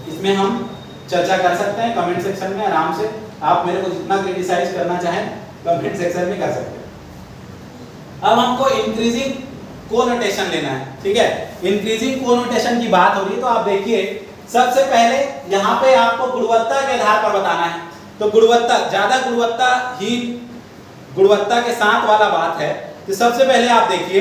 [SPEAKER 1] इसमें हम चर्चा कर सकते हैं कमेंट सेक्शन में आराम से, आप मेरे को जितना क्रिटिसाइज करना चाहें कमेंट सेक्शन में कर सकते हैं। अब हमको इंक्रीजिंग कोनोटेशन लेना है, ठीक है। इंक्रीजिंग कोनोटेशन की बात हो रही है, तो आप देखिए सबसे पहले यहाँ पे आपको गुणवत्ता के आधार पर बताना है। तो गुणवत्ता, ज्यादा गुणवत्ता ही गुणवत्ता के साथ वाला बात है। तो सबसे पहले आप देखिए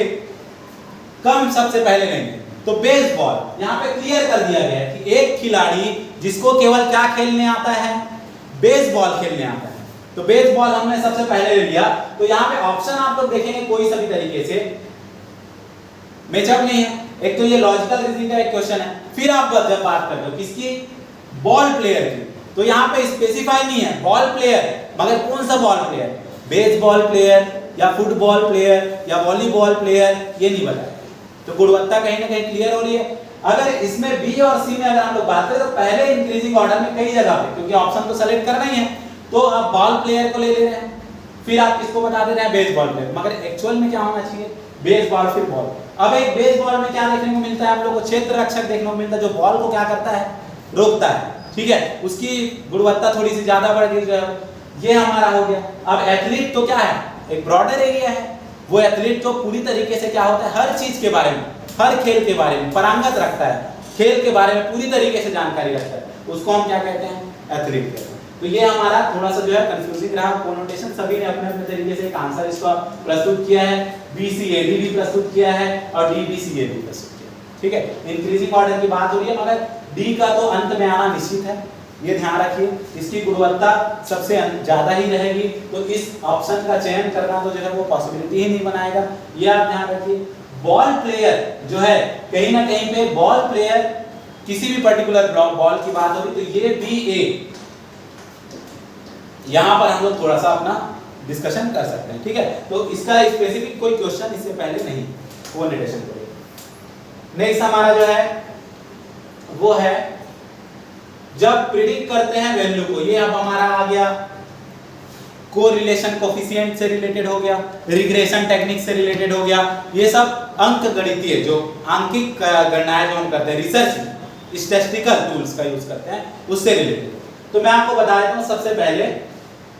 [SPEAKER 1] कम सबसे पहले लेंगे तो बेसबॉल, यहाँ पे क्लियर कर दिया गया है कि एक खिलाड़ी जिसको केवल क्या खेलने आता है, बेसबॉल खेलने आता है, तो बेसबॉल हमने सबसे पहले ले लिया। तो यहाँ पे ऑप्शन आप लोग देखेंगे कोई सा भी तरीके से मैचअप नहीं है। एक तो ये लॉजिकल रीजनिंग का एक क्वेश्चन है, फिर आप जब बात करते हो किसकी, बॉल प्लेयर की, तो यहाँ पे स्पेसिफाई नहीं है बॉल प्लेयर, मगर कौन सा बॉल प्लेयर, बेसबॉल प्लेयर या फुटबॉल प्लेयर या वॉलीबॉल प्लेयर, ये नहीं बताया। तो गुणवत्ता कहीं ना कहीं क्लियर हो रही है। अगर इसमें बी और सी में अगर हम लोग बात करें तो पहले इंक्रीजिंग ऑर्डर में कई जगह पे, क्योंकि ऑप्शन तो सेलेक्ट करना ही है, तो आप बॉल प्लेयर को ले रहे हैं, फिर आप किसको बता दे रहे हैं, बेसबॉल प्लेयर, मगर एक्चुअल में क्या होना चाहिए, बेसबॉल फिर बॉल। अब एक बेसबॉल में क्या देखने को मिलता है हम लोग को, क्षेत्र रक्षक देखने को मिलता है, जो बॉल को क्या करता है, रोकता है, ठीक है, उसकी गुणवत्ता थोड़ी सी ज्यादा बढ़ गई जो है, ये हमारा हो गया। अब एथलीट तो क्या है, एक ब्रॉडर एरिया है, वो एथलीट तो पूरी तरीके से क्या होता है, हर चीज के बारे में, हर खेल के बारे में पारंगत रखता है, खेल के बारे में पूरी तरीके से जानकारी रखता है, उसको हम क्या कहते हैं, एथलीट कहते हैं। तो ये हमारा थोड़ा सा जो है कंफ्यूजिंग रहा कोनोटेशन, सभी ने अपने अपने तरीके से एक आंसर इसका प्रस्तुत किया है, बीसीएडी भी प्रस्तुत किया है और डीबीसीए भी प्रस्तुत किया है, ठीक है। इंक्रीजिंग ऑर्डर की बात हो रही है, मगर डी का तो अंत में आना निश्चित है, ये ध्यान रखिए, इसकी गुणवत्ता सबसे ज्यादा ही रहेगी, तो इस ऑप्शन का चयन करना तो जो है वो पॉसिबिलिटी ही नहीं बनाएगा, ये आप ध्यान रखिए। बॉल प्लेयर जो है कहीं ना कहीं पे बॉल प्लेयर किसी भी पर्टिकुलर बॉल की बात होगी, तो ये बी ए, यहां पर हम लोग थोड़ा सा अपना डिस्कशन कर सकते हैं, ठीक है। तो इसका स्पेसिफिक कोई क्वेश्चन इससे पहले नहीं कोनोटेशन को। नेक्स्ट हमारा जो है वो है जब प्रिडिक्ट करते हैं वैल्यू को, ये अब हमारा आ गया कोरिलेशन कोफिशिएंट से रिलेटेड हो गया, रिग्रेशन टेक्निक से रिलेटेड हो गया, ये सब अंक गणितीय जो आंकिक गणनाएं जो हम करते हैं, रिसर्च स्टैटिस्टिकल टूल्स का यूज करते हैं, उससे रिलेटेड। तो मैं आपको बता देता हूं सबसे पहले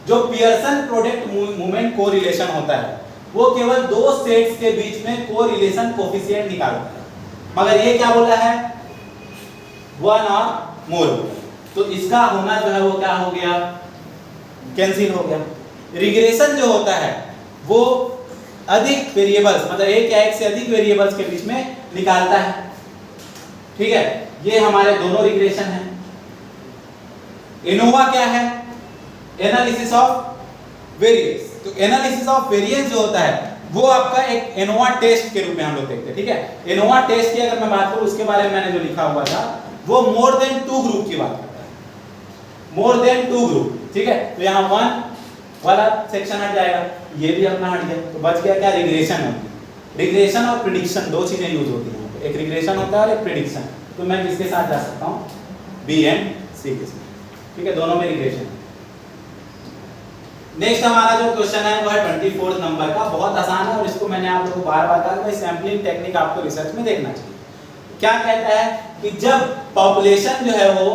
[SPEAKER 1] जो पियर्सन प्रोडक्ट मूवमेंट कोरिलेशन होता है, वो केवल दो सेट्स के बीच में कोरिलेशन कोफिशिएंट निकालता है, मगर ये क्या बोला है, वन और मोर, तो इसका होना जो है वो क्या हो गया, कैंसिल हो गया। रिग्रेशन जो होता है वो अधिक वेरिएबल्स, मतलब एक या एक से अधिक वेरिएबल्स के बीच में निकालता है, ठीक है, ये हमारे दोनों रिग्रेशन हैं। एनोवा क्या है, एनालिसिस ऑफ वेरिएंस, तो एनालिसिस ऑफ वेरिएंस जो होता है वो आपका एक एनोवा टेस्ट के रूप में हम लोग देखते हैं, ठीक है। एनोवा टेस्ट की अगर मैं बात करूं, उसके बारे में मैंने जो लिखा हुआ था वो मोर देन 2 ग्रुप की बात करता है, मोर देन 2 ग्रुप, ठीक है। तो यहाँ 1 वाला सेक्शन हट जाएगा, ये भी अपना हट गया, तो बच गया क्या, रिग्रेशन होती है। रिग्रेशन और प्रेडिक्शन दो चीजें यूज होती हैं, एक रिग्रेशन होता है और एक प्रेडिक्शन। तो मैं किसके साथ जा सकता हूँ, बी एंड सी के साथ, ठीक है, दोनों में रिग्रेशन। नेक्स्ट हमारा जो क्वेश्चन है वो है 24 नंबर का, बहुत आसान है और इसको मैंने आप लोगों को बार-बार कहा कि सैंपलिंग टेक्निक आपको रिसर्च में देखना चाहिए। क्या कहता है कि जब पॉपुलेशन जो है वो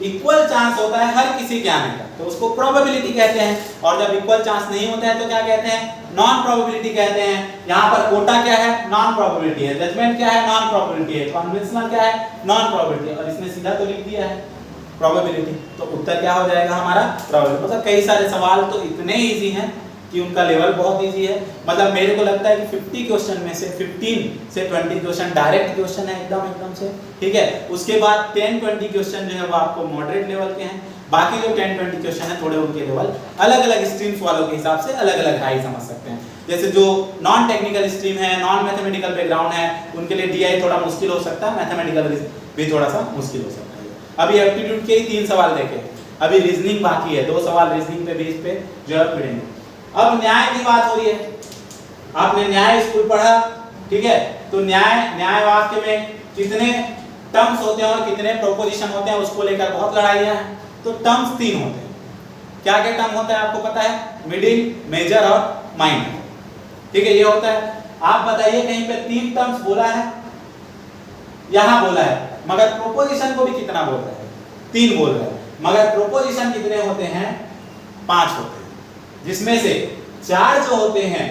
[SPEAKER 1] इक्वल चांस होता है हर किसी के आने का, तो उसको प्रोबेबिलिटी कहते हैं, और जब इक्वल चांस नहीं होता है तो क्या कहते हैं, नॉन प्रोबेबिलिटी कहते हैं। यहाँ पर कोटा क्या है, नॉन प्रोबेबिलिटी है, जजमेंट क्या है, नॉन प्रोबेबिलिटी है, कन्वेंशनल क्या है, नॉन प्रोबेबिलिटी, और इसने सीधा तो लिख दिया है प्रोबेबिलिटी, तो उत्तर क्या हो जाएगा हमारा, प्रोबेबिलिटी। मतलब कई सारे सवाल तो इतने इजी हैं कि उनका लेवल बहुत इजी है, मतलब मेरे को लगता है कि 50 क्वेश्चन में से 15 से 20 क्वेश्चन डायरेक्ट क्वेश्चन है एकदम से, ठीक है। उसके बाद 10-20 क्वेश्चन जो है वो आपको मॉडरेट लेवल के हैं, बाकी जो 10-20 क्वेश्चन है थोड़े उनके लेवल अलग अलग स्ट्रीम्स वालों के हिसाब से अलग अलग हाई समझ सकते हैं। जैसे जो नॉन टेक्निकल स्ट्रीम है, नॉन मैथमेटिकल बैकग्राउंड है, उनके लिए डीआई थोड़ा मुश्किल हो सकता है, मैथमेटिकल भी थोड़ा सा मुश्किल हो सकता है। अभी एप्टीट्यूड के ही 3 सवाल देखे, अभी रीजनिंग बाकी है, 2 सवाल रीजनिंग पे बेस पे जो है पढ़ेंगे। अब न्याय की बात हो रही है, आपने न्याय स्कूल पढ़ा, ठीक है, तो न्याय वाक्य में कितने टर्म्स होते हैं और कितने प्रोपोजिशन होते हैं उसको लेकर बहुत लड़ाइयां हैं। तो टर्म्स 3 होते हैं। क्या क्या टर्म होता है आपको पता है? मिडिल, मेजर और माइनर, ठीक है, ये होता है। आप बताइए कहीं पे 3 टर्म्स बोला है? यहां बोला है, मगर प्रोपोजिशन को भी कितना बोल रहा है? 3 बोल रहा है, मगर प्रोपोजिशन कितने होते हैं? 5 होते हैं, जिसमें से 4 जो होते हैं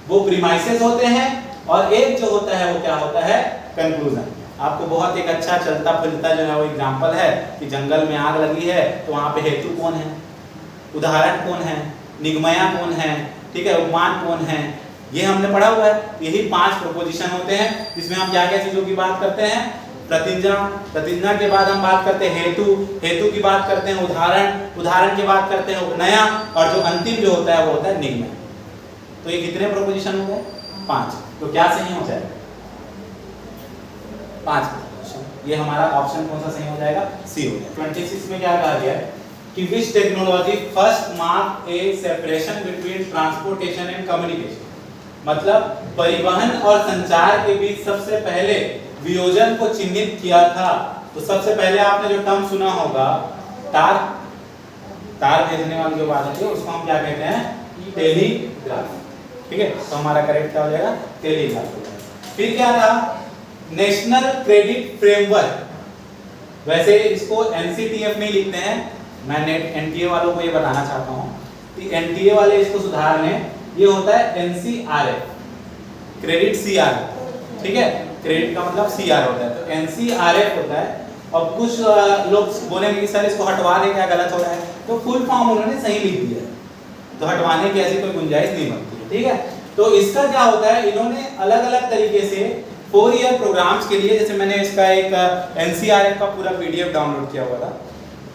[SPEAKER 1] वो प्रीमाइसेस होते हैं और एक जो होता है वो क्या होता है? कंक्लूजन। आपको बहुत एक अच्छा चलता फिरता जो है वो एग्जांपल है कि जंगल में आग लगी है तो वहां पे हेतु कौन है, उदाहरण कौन है, निगमया कौन है, ठीक है, उपमान कौन है, ये हमने पढ़ा हुआ है। यही 5 प्रोपोजिशन होते हैं जिसमें हम क्या क्या चीजों की बात करते हैं? प्रतिज्ञा, प्रतिज्ञा के बाद हम बात करते हैं हेतु, हेतु की बात करते हैं उदाहरण, उदाहरण की बात करते हैं उपनया, और जो अंतिम जो होता है वो होता है निगमय। तो ये कितने प्रोपोजिशन हो गए? 5। तो क्या सही हो जाएगा? 5 प्रोपोजिशन। ये हमारा ऑप्शन कौन सा सही हो जाएगा? सी हो जाएगा। 26 में क्या कहा गया है कि विच technology first mark A separation between transportation and communication, मतलब परिवहन और संचार के बीच सबसे पहले वियोजन को चिन्हित किया था। तो सबसे पहले आपने जो टर्म सुना होगा तार, तार भेजने वाली जो बात होती है उसको हम क्या कहते हैं? टेलीग्राफ, ठीक है। तो हमारा करेक्ट क्या हो जाएगा? टेलीग्राफ। फिर क्या था? National credit framework. वैसे इसको एनसीटीएफ में लिखते हैं, मैं एनटीए वालों को ये बताना चाहता हूँ कि एनटीए वाले इसको सुधार लें। ये होता है एनसीआरएफ, क्रेडिट सीआर, ठीक है, क्रेडिट का मतलब सीआर होता है, तो एनसीआरएफ होता है। और कुछ लोग बोलेंगे कि सर इसको हटवा दें, क्या गलत हो रहा है? तो फुल फॉर्म उन्होंने सही लिख दिया है, तो हटवाने की ऐसी कोई गुंजाइश नहीं बनती है, ठीक है। तो इसका क्या होता है, इन्होंने अलग अलग तरीके से 4 ईयर प्रोग्राम्स के लिए, जैसे मैंने इसका एक एनसीआरएफ का पूरा पीडीएफ डाउनलोड किया हुआ था,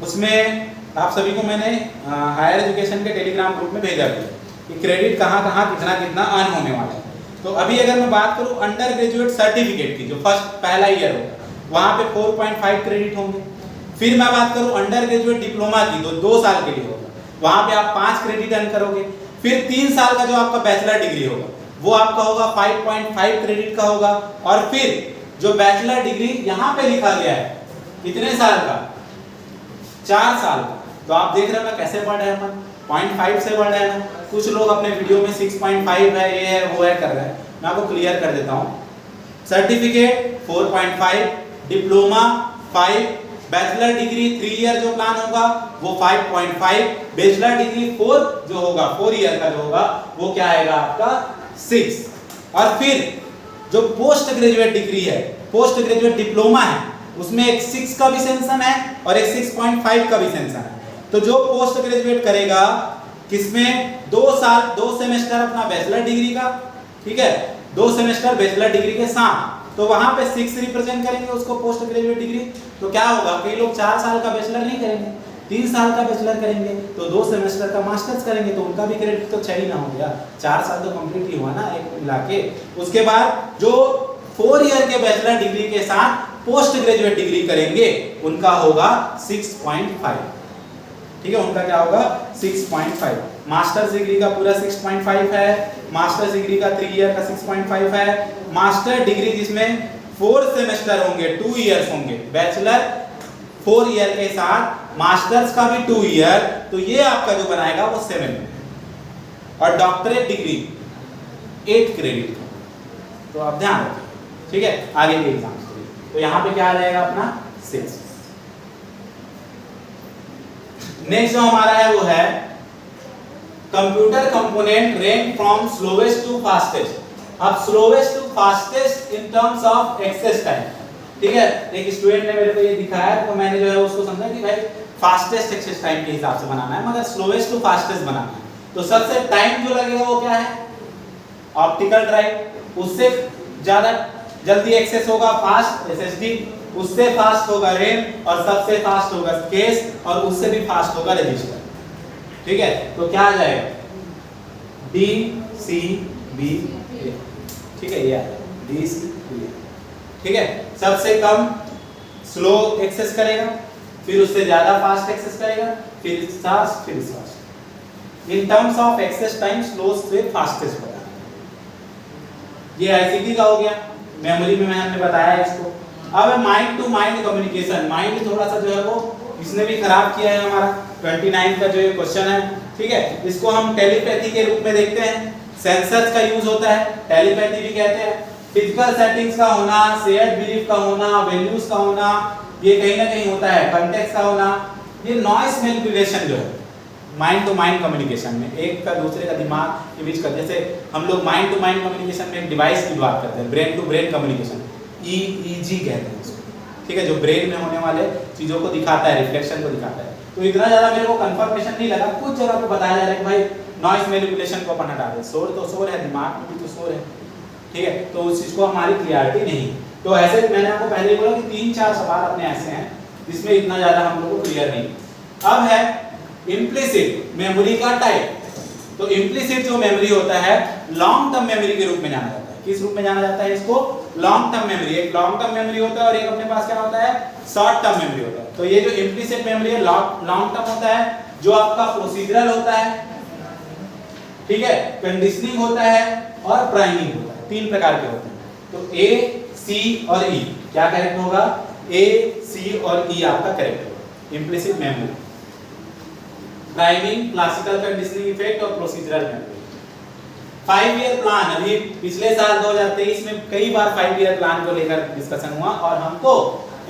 [SPEAKER 1] उसमें आप सभी को मैंने हायर एजुकेशन के टेलीग्राम ग्रुप में भेजा था कि क्रेडिट कहाँ कहाँ कितना कितना अर्न होने वाला है। तो अभी अगर मैं बात करूँ अंडर ग्रेजुएट सर्टिफिकेट की, जो फर्स्ट पहला ईयर होगा, वहाँ पे 4.5 क्रेडिट होंगे। फिर मैं बात करूँ अंडर ग्रेजुएट डिप्लोमा की, 2 साल के लिए होगा, वहाँ पे आप 5 क्रेडिट अर्न करोगे। फिर 3 साल का जो आपका बैचलर डिग्री होगा वो आपका होगा 5.5 क्रेडिट का होगा। और फिर जो बैचलर डिग्री यहाँ पे लिखा गया है कितने साल का? 4 साल का। तो आप देख रहे हो ना कैसे बढ़ रहे हैं अपन, 0.5 से बढ़ रहे हैं ना। कुछ लोग अपने वीडियो में 6.5 है, ये है, वो है कर रहे हैं। मैं आपको क्लियर कर देता हूँ। Certificate 4.5, diploma 5, bachelor degree 3 year जो प्लान होगा वो 5.5, बैचलर डिग्री 4 जो होगा 4 ईयर का जो होगा वो क्या आएगा आपका 6। और फिर जो पोस्ट ग्रेजुएट डिग्री है, पोस्ट ग्रेजुएट डिप्लोमा है, उसमें एक 6 का भी सेंशन है और एक 6.5 का भी सेंशन है। तो जो पोस्ट ग्रेजुएट करेगा किसमें 2 साल 2 सेमेस्टर अपना बैचलर डिग्री का, ठीक है, 2 सेमेस्टर बैचलर डिग्री के साथ, तो वहां पे 6 रिप्रेजेंट करेंगे उसको पोस्ट ग्रेजुएट डिग्री। तो क्या होगा, कई लोग 4 साल का बैचलर नहीं करेंगे, 3 साल का बैचलर करेंगे, तो 2 सेमेस्टर का मास्टर्स करेंगे, तो उनका भी क्रेडिट तो 6 ही ना हो गया, 4 साल तो कंप्लीट ही हुआ ना एक मिला के। उसके बाद जो 4 ईयर के बैचलर डिग्री के साथ पोस्ट ग्रेजुएट डिग्री करेंगे उनका होगा 6.5, ठीक है, उनका क्या होगा 6.5। मास्टर्स डिग्री का पूरा 6.5 है, मास्टर्स डिग्री का 3 ईयर का 6.5 है, मास्टर डिग्री जिसमें 4 सेमेस्टर होंगे 2 इयर्स होंगे, बैचलर 4 ईयर के साथ मास्टर्स का भी 2 ईयर, तो ये आपका जो बनाएगा वो 7। और डॉक्टरेट डिग्री 8 क्रेडिट। तो आप ध्यान रखिए, ठीक है, आगे के एग्जाम के लिए। तो यहाँ पे क्या आ जाएगा अपना 6। नेक्स्ट जो हमारा है वो है computer component rank from slowest to fastest. अब slowest to fastest in terms of access time, ठीक है। एक स्टूडेंट ने मेरे को ये दिखाया तो मैंने जो है उसको समझा कि भाई फास्टेस्ट एक्सेस टाइम के हिसाब से बनाना है, मगर स्लोवेस्ट टू फास्टेस्ट बनाना है। तो सबसे टाइम जो लगेगा वो क्या है, ऑप्टिकल ड्राइव, उससे ज्यादा जल्दी एक्सेस होगा फास्ट एसएसडी, उससे फास्ट होगा रैम, और सबसे फास्ट होगा केस, और उससे भी फास्ट होगा रजिस्टर, ठीक है। तो क्या आ जाएगा डी सी बी ए, ठीक है, ये डी सी बी ए, ठीक है। सबसे कम स्लो एक्सेस करेगा, फिर उससे ज्यादा फास्ट एक्सेस करेगा, फिर फास्ट, फिर fast. In terms of access time slowest से फास्टेस्ट बताना। ये आईसीटी का हो गया, मेमोरी में हमने बताया इसको। अब mind to mind communication, mind थोड़ा सा जो है वो इसने भी खराब किया है हमारा 29 का जो ये क्वेश्चन है, ठीक है। इसको हम टेलीपैथी के रूप में देखते हैं। सेंसर्स का यूज होता है, टेलीपैथी भी कहते हैं। फिजिकल सेटिंग्स का होना, शेयर्ड बिलीफ का होना, वैल्यूज का होना, ये कहीं ना कहीं होता है। कॉन्टेक्स्ट का होना, ये नॉइस मैनिपुलेशन जो है माइंड टू माइंड कम्युनिकेशन में एक का दूसरे का दिमाग के बीच का, जैसे हम लोग माइंड टू माइंड कम्युनिकेशन में एक डिवाइस की बात करते हैं, brain to brain communication, EEG कहते हैं उसको, ठीक है, जो ब्रेन में होने वाले चीजों को दिखाता है, रिफ्लेक्शन को दिखाता है। तो इतना ज्यादा मेरे को कंफर्मेशन नहीं लगा, कुछ जगह पे बताया जा रहा है कि भाई नॉइस मैनिपुलेशन को अपन हटा दें, शोर तो शोर है, दिमाग में भी तो शोर है, ठीक है, तो उस चीज को हमारी क्लियरिटी नहीं। तो ऐसे मैंने आपको पहले ही बोला कि 3-4 सवाल अपने ऐसे हैं जिसमें इतना ज्यादा हम लोग को क्लियर नहीं। अब है इम्प्लिसिट मेमोरी का टाइप। तो इम्प्लिसिट जो मेमोरी होता है लॉन्ग टर्म मेमोरी के रूप में जाना जाता है। किस रूप में जाना जाता है इसको? Long term memory. एक लॉन्ग टर्म मेमोरी होता है और एक अपने पास क्या होता है? शॉर्ट टर्म मेमोरी होता है। तो ये जो इम्प्लिसिट मेमोरी है लॉन्ग टर्म होता है, जो आपका प्रोसीजरल होता है, ठीक है, कंडीशनिंग होता है और प्राइमिंग होता है। 3 प्रकार के होते हैं। तो A, C और E क्या करेक्ट होगा? A, C और E आपका करेक्ट होगा। Implicit memory, priming, classical conditioning effect और प्रोसीजरल मेमोरी। 5 ईयर प्लान, अभी पिछले साल 2023 में कई बार 5 ईयर प्लान को लेकर डिस्कशन हुआ और हमको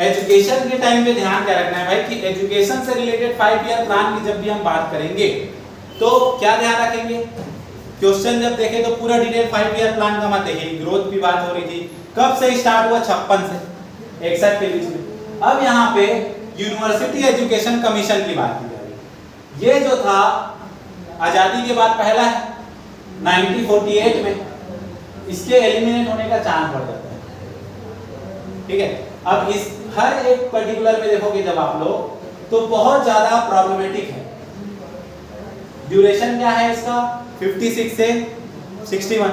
[SPEAKER 1] एजुकेशन के टाइम पे ध्यान क्या रखना है भाई कि एजुकेशन से रिलेटेड 5 ईयर प्लान की जब भी हम बात करेंगे तो क्या ध्यान रखेंगे? क्वेश्चन जब देखें तो पूरा डिटेल 5 ईयर प्लान का मत देखिए। ग्रोथ की बात हो रही थी, कब से स्टार्ट हुआ? 56 से 61 के बीच में। अब यहाँ पे यूनिवर्सिटी एजुकेशन कमीशन की बात की जा रही है। ये जो था आजादी के बाद पहला है 1948 में, इसके एलिमिनेट होने का चांस बढ़ जाता है, ठीक है। अब इस हर एक पर्टिकुलर में देखोगे जब आप लोग तो बहुत ज्यादा प्रॉब्लमेटिक है। ड्यूरेशन क्या है इसका? 56 से 61,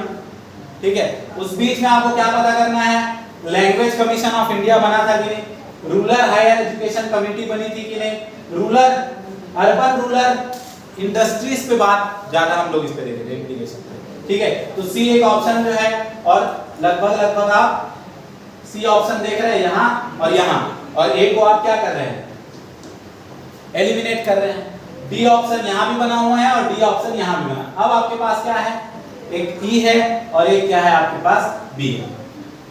[SPEAKER 1] ठीक है। उस बीच में आपको क्या पता करना है? लैंग्वेज कमीशन ऑफ इंडिया बना था कि नहीं? रूरल हायर एजुकेशन कमेटी बनी थी कि नहीं? रूरल अर्बन रूरल इंडस्ट्रीज पे बात ज्यादा हम लोग इस पे देखे थे एप्लीकेशन, ठीक है। तो सी एक ऑप्शन जो है और लगभग आप सी ऑप्शन देख रहे हैं यहाँ और यहाँ, और ए को आप क्या कर रहे हैं? एलिमिनेट कर रहे हैं। डी ऑप्शन यहाँ भी बना हुआ है और डी ऑप्शन यहाँ भी बना। अब आपके पास क्या है? एक ई है और एक क्या है आपके पास? बी है।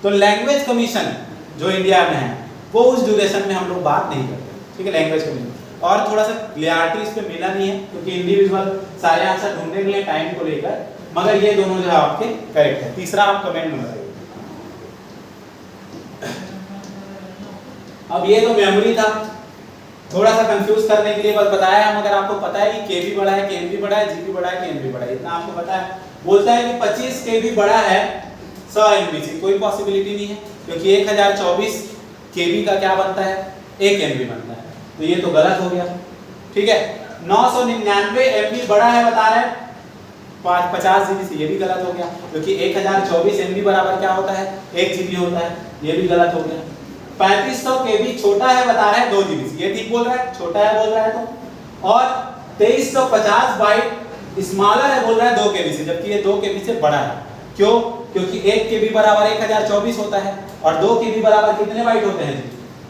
[SPEAKER 1] तो लैंग्वेज कमीशन जो इंडिया में है वो उस ड्यूरेशन में हम लोग बात नहीं करते, ठीक है, लैंग्वेज कमीशन। और थोड़ा सा क्लियरिटी इस पे मिला नहीं है क्योंकि इंडिविजुअल सारे आंसर ढूंढने के लिए टाइम को लेकर, मगर ये दोनों जो है आपके करेक्ट है। तीसरा आप कमेंट में बताइए। अब ये तो मेमोरी था, थोड़ा सा कंफ्यूज करने के लिए बस बताया है, मगर आपको पता है कि केबी बड़ा है, केएमबी बड़ा है, जीबी बड़ा है, केएमबी बड़ा है, इतना आपको पता है। बोलता है कि 25 केबी बड़ा है 100 एमबी से, कोई पॉसिबिलिटी नहीं है क्योंकि 1024 केबी का क्या बनता है? 1 एमबी बनता है, तो ये तो गलत हो गया, ठीक है। 999 एमबी बड़ा है बता रहे हैं 50 जीबी से, ये भी गलत हो गया क्योंकि 1024 एमबी बराबर क्या होता है? 1 जीबी होता है, ये भी गलत हो गया। 3500 केबी छोटा है बता रहा है 2 जीबी से, ये ठीक बोल रहा है, छोटा है बोल रहा है तो। और 2350 बाइट स्मॉलर है बोल रहा है 2 केबी से, जबकि ये 2 केबी से बड़ा है। क्यों? क्योंकि 1 केबी बराबर 1024 होता है और 2 केबी बराबर कितने बाइट होते हैं?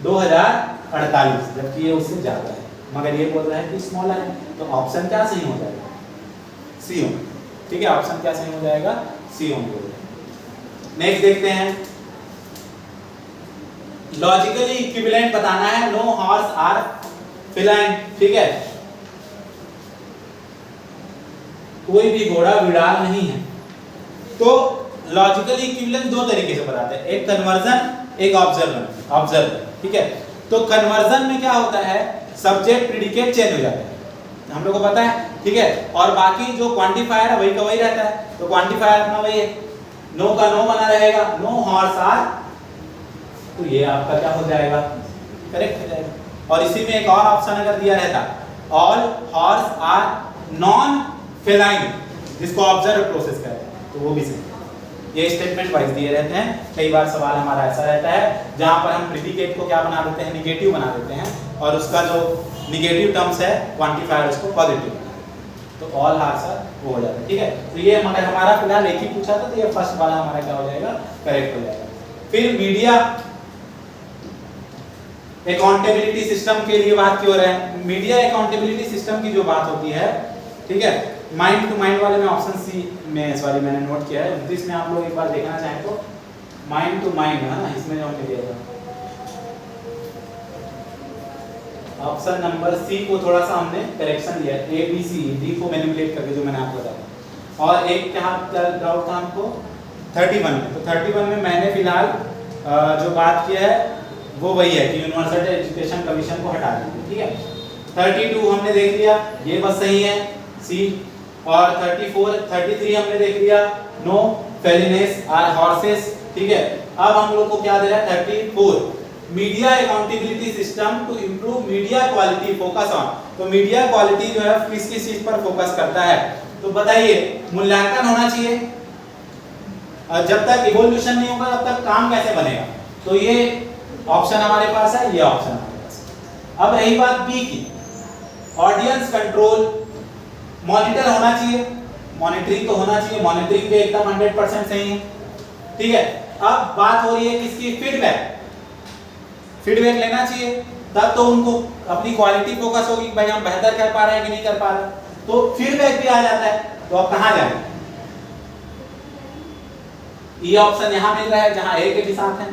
[SPEAKER 1] 2048, जबकि ये उससे ज्यादा है, मगर ये बोल रहा है कि स्मॉलर है। तो ऑप्शन क्या सही हो जाएगा? सी हो, ठीक है, ऑप्शन क्या सही हो जाएगा? सी हो। नेक्स्ट देखते हैं, लॉजिकली इक्विवेलेंट बताना है। नो हॉर्स आर फेलाइन, ठीक है, कोई भी घोड़ा विडाल नहीं है। तो लॉजिकली इक्विवेलेंट 2 तरीके से बताते हैं, एक कन्वर्जन, एक ऑब्जर्वर, ठीक है। तो कन्वर्जन में क्या होता है? सब्जेक्ट प्रेडिकेट चेंज हो जाता है, हम लोग को पता है, ठीक है। और बाकी जो क्वांटिफायर है वही का वही रहता है, तो क्वांटिफायर अपना वही है, नो का नो बना रहेगा, नो हॉर्स आर, तो ये आपका क्या हो जाएगा? करेक्ट हो जाएगा। और इसी में एक और ऑप्शन अगर दिया रहता, all horse are non feline, जिसको ऑब्जर्व प्रोसेस करें, तो वो भी सही। ये स्टेटमेंट वाइज दिए रहते हैं। कई बार सवाल हमारा ऐसा रहता है जहां पर हम प्रेडिकेट को क्या बना देते हैं? निगेटिव बना देते हैं, और उसका जो निगेटिव टर्म्स है क्वांटिफायर उसको पॉजिटिव। तो ऑल आंसर वो हो जाता है। ठीक है, तो ये मगर हमारा फिलहाल एक ही पूछा था, तो ये फर्स्ट वाला हमारा क्या हो जाएगा, करेक्ट हो जाएगा। फिर मीडिया अकाउंटेबिलिटी सिस्टम के लिए बात क्यों रहे हैं। मीडिया अकाउंटेबिलिटी सिस्टम की जो बात होती है, ठीक है, माइंड टू माइंड वाले में ऑप्शन सी में, सॉरी मैंने नोट किया है 29 में, आप लोग एक बार देखना चाहें तो माइंड टू माइंड है ना, इसमें जो हमने दिया था ऑप्शन नंबर सी को थोड़ा सा हमने करेक्शन दिया है, ए बी सी डी को मैनिपुलेट करके, जो मैंने आपको बताया। और एक क्या डाउट था हमको 31 में, तो 31 में मैंने फिलहाल जो बात किया है वो वही है कि यूनिवर्सल एजुकेशन कमीशन को हटा दीजिए। ठीक है, 32 हमने देख लिया, ये बस सही है सी। और 34 33 हमने देख लिया, नो फेलिनेस आर हॉर्सेस। ठीक है, अब हम लोग को क्या दे रहा है 34, media accountability system to improve media quality focus on. तो मीडिया क्वालिटी जो है किस किस चीज पर फोकस करता है, तो बताइए, मूल्यांकन होना चाहिए, जब तक इवोल्यूशन नहीं होगा तब तक काम कैसे बनेगा, तो ये ऑप्शन हमारे पास है, ये ऑप्शन हमारे पास है। अब रही बात बी की, ऑडियंस कंट्रोल, मॉनिटर होना चाहिए, मॉनिटरिंग तो होना चाहिए, मॉनिटरिंग भी एकदम 100% सही है। ठीक है, अब बात हो रही है किसकी, फीडबैक, फीडबैक लेना चाहिए, तब तो उनको अपनी क्वालिटी फोकस होगी, भाई हम बेहतर कर पा रहे हैं कि नहीं कर पा रहे, तो फीडबैक भी आ जाता है। तो अब कहां जाए, ये ऑप्शन यहां मिल रहा है जहां ए के भी साथ है,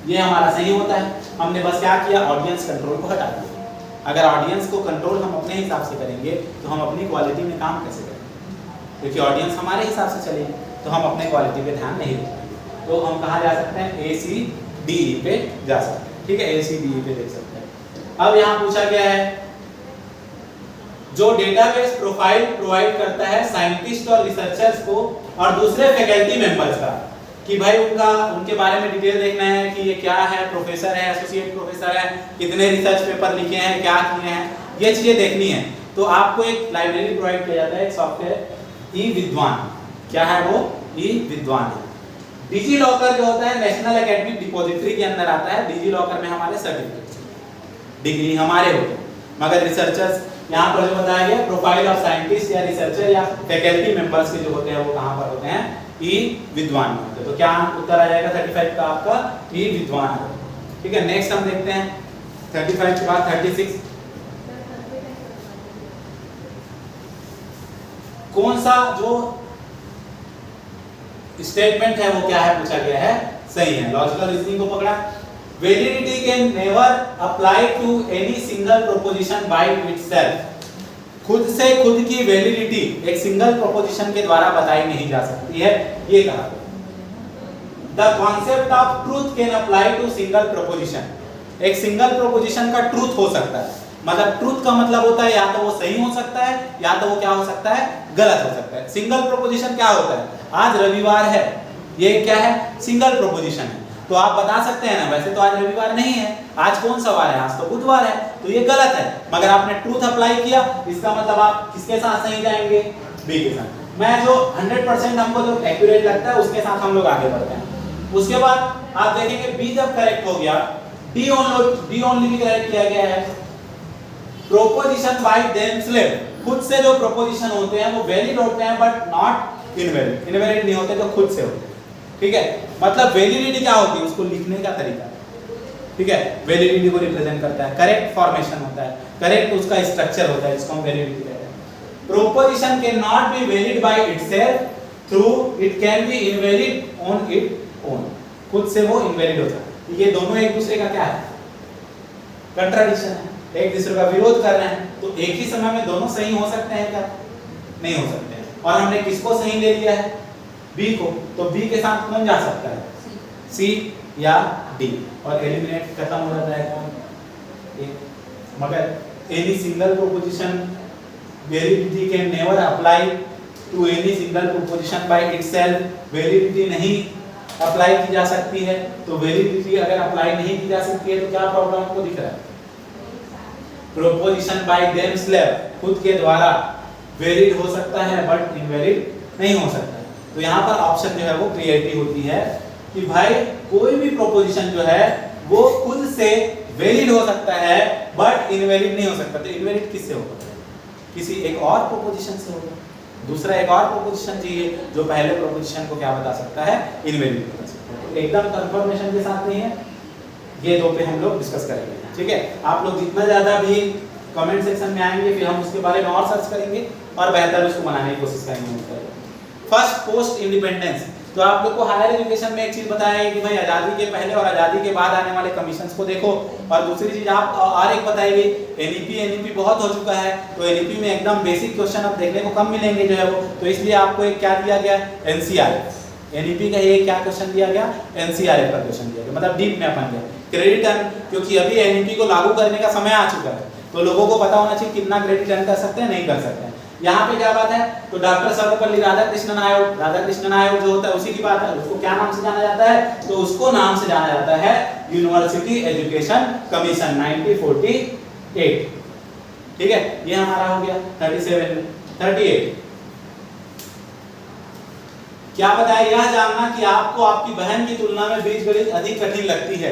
[SPEAKER 1] ये हमारा सही होता है। हमने बस क्या किया, ऑडियंस कंट्रोल को हटा दिया। अगर ऑडियंस को कंट्रोल हम अपने हिसाब से करेंगे तो हम अपनी क्वालिटी में काम कैसे करेंगे, क्योंकि ऑडियंस हमारे हिसाब से चलेगी तो हम अपने क्वालिटी पे ध्यान नहीं देंगे। तो हम कहां जा सकते हैं, ए सी डी ई पे जा सकते हैं। ठीक है, ए सी डी ई पे देख सकते हैं। अब यहाँ पूछा गया है, जो डेटाबेस प्रोफाइल प्रोवाइड करता है साइंटिस्ट और रिसर्चर्स को और दूसरे फैकल्टी मेंबर्स का, कि भाई उनके बारे में डिटेल देखना है कि ये क्या है, प्रोफेसर है, एसोसिएट प्रोफेसर है, कितने रिसर्च पेपर लिखे हैं, क्या किए हैं, ये चीजें देखनी है। तो आपको एक लाइब्रेरी प्रोवाइड किया जाता है, एक सॉफ्टवेयर ई विद्वान। क्या है वो, ई विद्वान है। डिजी लॉकर जो होता है नेशनल एकेडमिक डिपॉजिटरी के अंदर आता है। डिजी लॉकर में हमारे सर्टिफिकेट डिग्री हमारे होते हैं, मगर रिसर्चर्स यहाँ पर जो बताया गया प्रोफाइल ऑफ साइंटिस्ट या रिसर्चर या फैकल्टी मेंबर्स के जो होते हैं वो कहाँ पर होते हैं, ई विद्वान में होते हैं। तो क्या उत्तर आ जाएगा 35 का आपका, ई विद्वान है। ठीक है, नेक्स्ट हम देखते हैं 35 के बाद 36, कौन सा जो स्टेटमेंट है वो क्या है पूछा गया है, सही है। लॉजिकल रीजनिंग को पकड़ा, validity can never apply to any single proposition by itself. खुद से खुद की वैलिडिटी एक सिंगल प्रोपोजिशन के द्वारा बताई नहीं जा सकती है, ये कहा। The concept of truth can apply to single proposition. एक सिंगल प्रोपोजिशन का ट्रूथ हो सकता है, मतलब ट्रूथ का मतलब होता है या तो वो सही हो सकता है या तो वो क्या हो सकता है, गलत हो सकता है। सिंगल प्रोपोजिशन क्या होता है, आज रविवार है, ये क्या है, सिंगल प्रोपोजिशन है। तो आप बता सकते हैं ना, वैसे तो आज रविवार नहीं है, आज कौन सा वार है, आज तो बुधवार है, तो ये गलत है। मगर आपने ट्रूथ अप्लाई किया, इसका मतलब आप किसके साथ सही जाएंगे, बी के साथ। मैं जो 100% हमको जो एक्यूरेट लगता है उसके साथ हम लोग आगे बढ़ते हैं। उसके बाद आप देखेंगे बी जब करेक्ट हो गया, डी ओनली भी करेक्ट किया गया है। प्रोपोजिशन बाय देमसेल्फ, खुद से जो प्रोपोजिशन होते हैं वो वैलिड होते हैं बट नॉट इनवैलिड। इनवैलिड नहीं होते जो खुद से होते हैं। ठीक है, मतलब वैलिडिटी क्या होती है, उसको लिखने का तरीका। ठीक है, वैलिडिटी को रिप्रेजेंट करता है, करेक्ट फॉर्मेशन होता है, करेक्ट उसका स्ट्रक्चर होता है, इसको हम वैलिडिटी कहते हैं। Proposition can not be valid by itself through it can be invalid on it own. खुद से वो इनवैलिड होता है। ये दोनों एक दूसरे का क्या है, कंट्राडिक्शन है, एक दूसरे का विरोध कर रहे हैं। तो एक ही समय में दोनों सही हो सकते हैं क्या, नहीं हो सकते हैं। और हमने किसको सही ले लिया है, बी को, तो बी के साथ कौन जा सकता है, सी या डी, और एलिमिनेट खत्म हो जाता है कौन, ए। मगर any single proposition validity can never apply to any single proposition by itself. Validity नहीं अप्लाई की जा सकती है, तो वैलिडिटी अगर अप्लाई नहीं की जा सकती है तो क्या प्रॉब्लम आपको दिख रहा है, प्रोपोजिशन बाय देमसेल्फ, खुद के द्वारा वैलिड हो सकता है बट इनवैलिड नहीं हो सकता। तो यहाँ पर ऑप्शन जो है वो क्रिएटिव होती है कि भाई कोई भी प्रोपोजिशन जो है वो खुद से वैलिड हो सकता है बट इनवैलिड नहीं हो सकता। तो इनवैलिड किससे होगा, किसी एक और प्रोपोजिशन से होगा, दूसरा एक और प्रोपोजिशन चाहिए जो पहले प्रोपोजिशन को क्या बता सकता है, इनवैलिड बता सकता है। तो एकदम कंफर्मेशन के साथ नहीं है, ये दो पे हम लोग डिस्कस करेंगे, ठीक है। आप लोग जितना ज़्यादा भी कमेंट सेक्शन में आएंगे फिर हम उसके बारे में और सर्च करेंगे और बेहतर उसको बनाने की कोशिश करेंगे। फर्स्ट पोस्ट इंडिपेंडेंस, तो आप लोग को हायर एजुकेशन में एक चीज बताया है कि भाई आज़ादी के पहले और आज़ादी के बाद आने वाले कमीशंस को देखो, और दूसरी चीज आप और एक बताएगी एनईपी बहुत हो चुका है, तो एनईपी में एकदम बेसिक क्वेश्चन अब देखने को कम मिलेंगे जो है वो, तो इसलिए आपको एक क्या दिया गया, एनसीआरएफ। एनईपी का ये क्या क्वेश्चन दिया गया, एनसीआरएफ का क्वेश्चन दिया गया, मतलब डीप में अपन गए। क्रेडिट अर्न, क्योंकि अभी एनईपी को लागू करने का समय आ चुका है, तो लोगों को पता होना चाहिए कितना क्रेडिट अर्न कर सकते हैं, नहीं कर सकते हैं। यहाँ पे क्या बात है, तो डॉक्टर सर्वपल्ली राधाकृष्णन आयोग जो होता है उसी की बात है। उसको क्या नाम से जाना जाता है, तो उसको नाम से जाना जाता है यूनिवर्सिटी एजुकेशन कमीशन 1948, ठीक है। ये हमारा हो गया 37 में। 38 क्या बताया, यह जानना कि आपको आपकी बहन की तुलना में बीजगणित अधिक कठिन लगती है।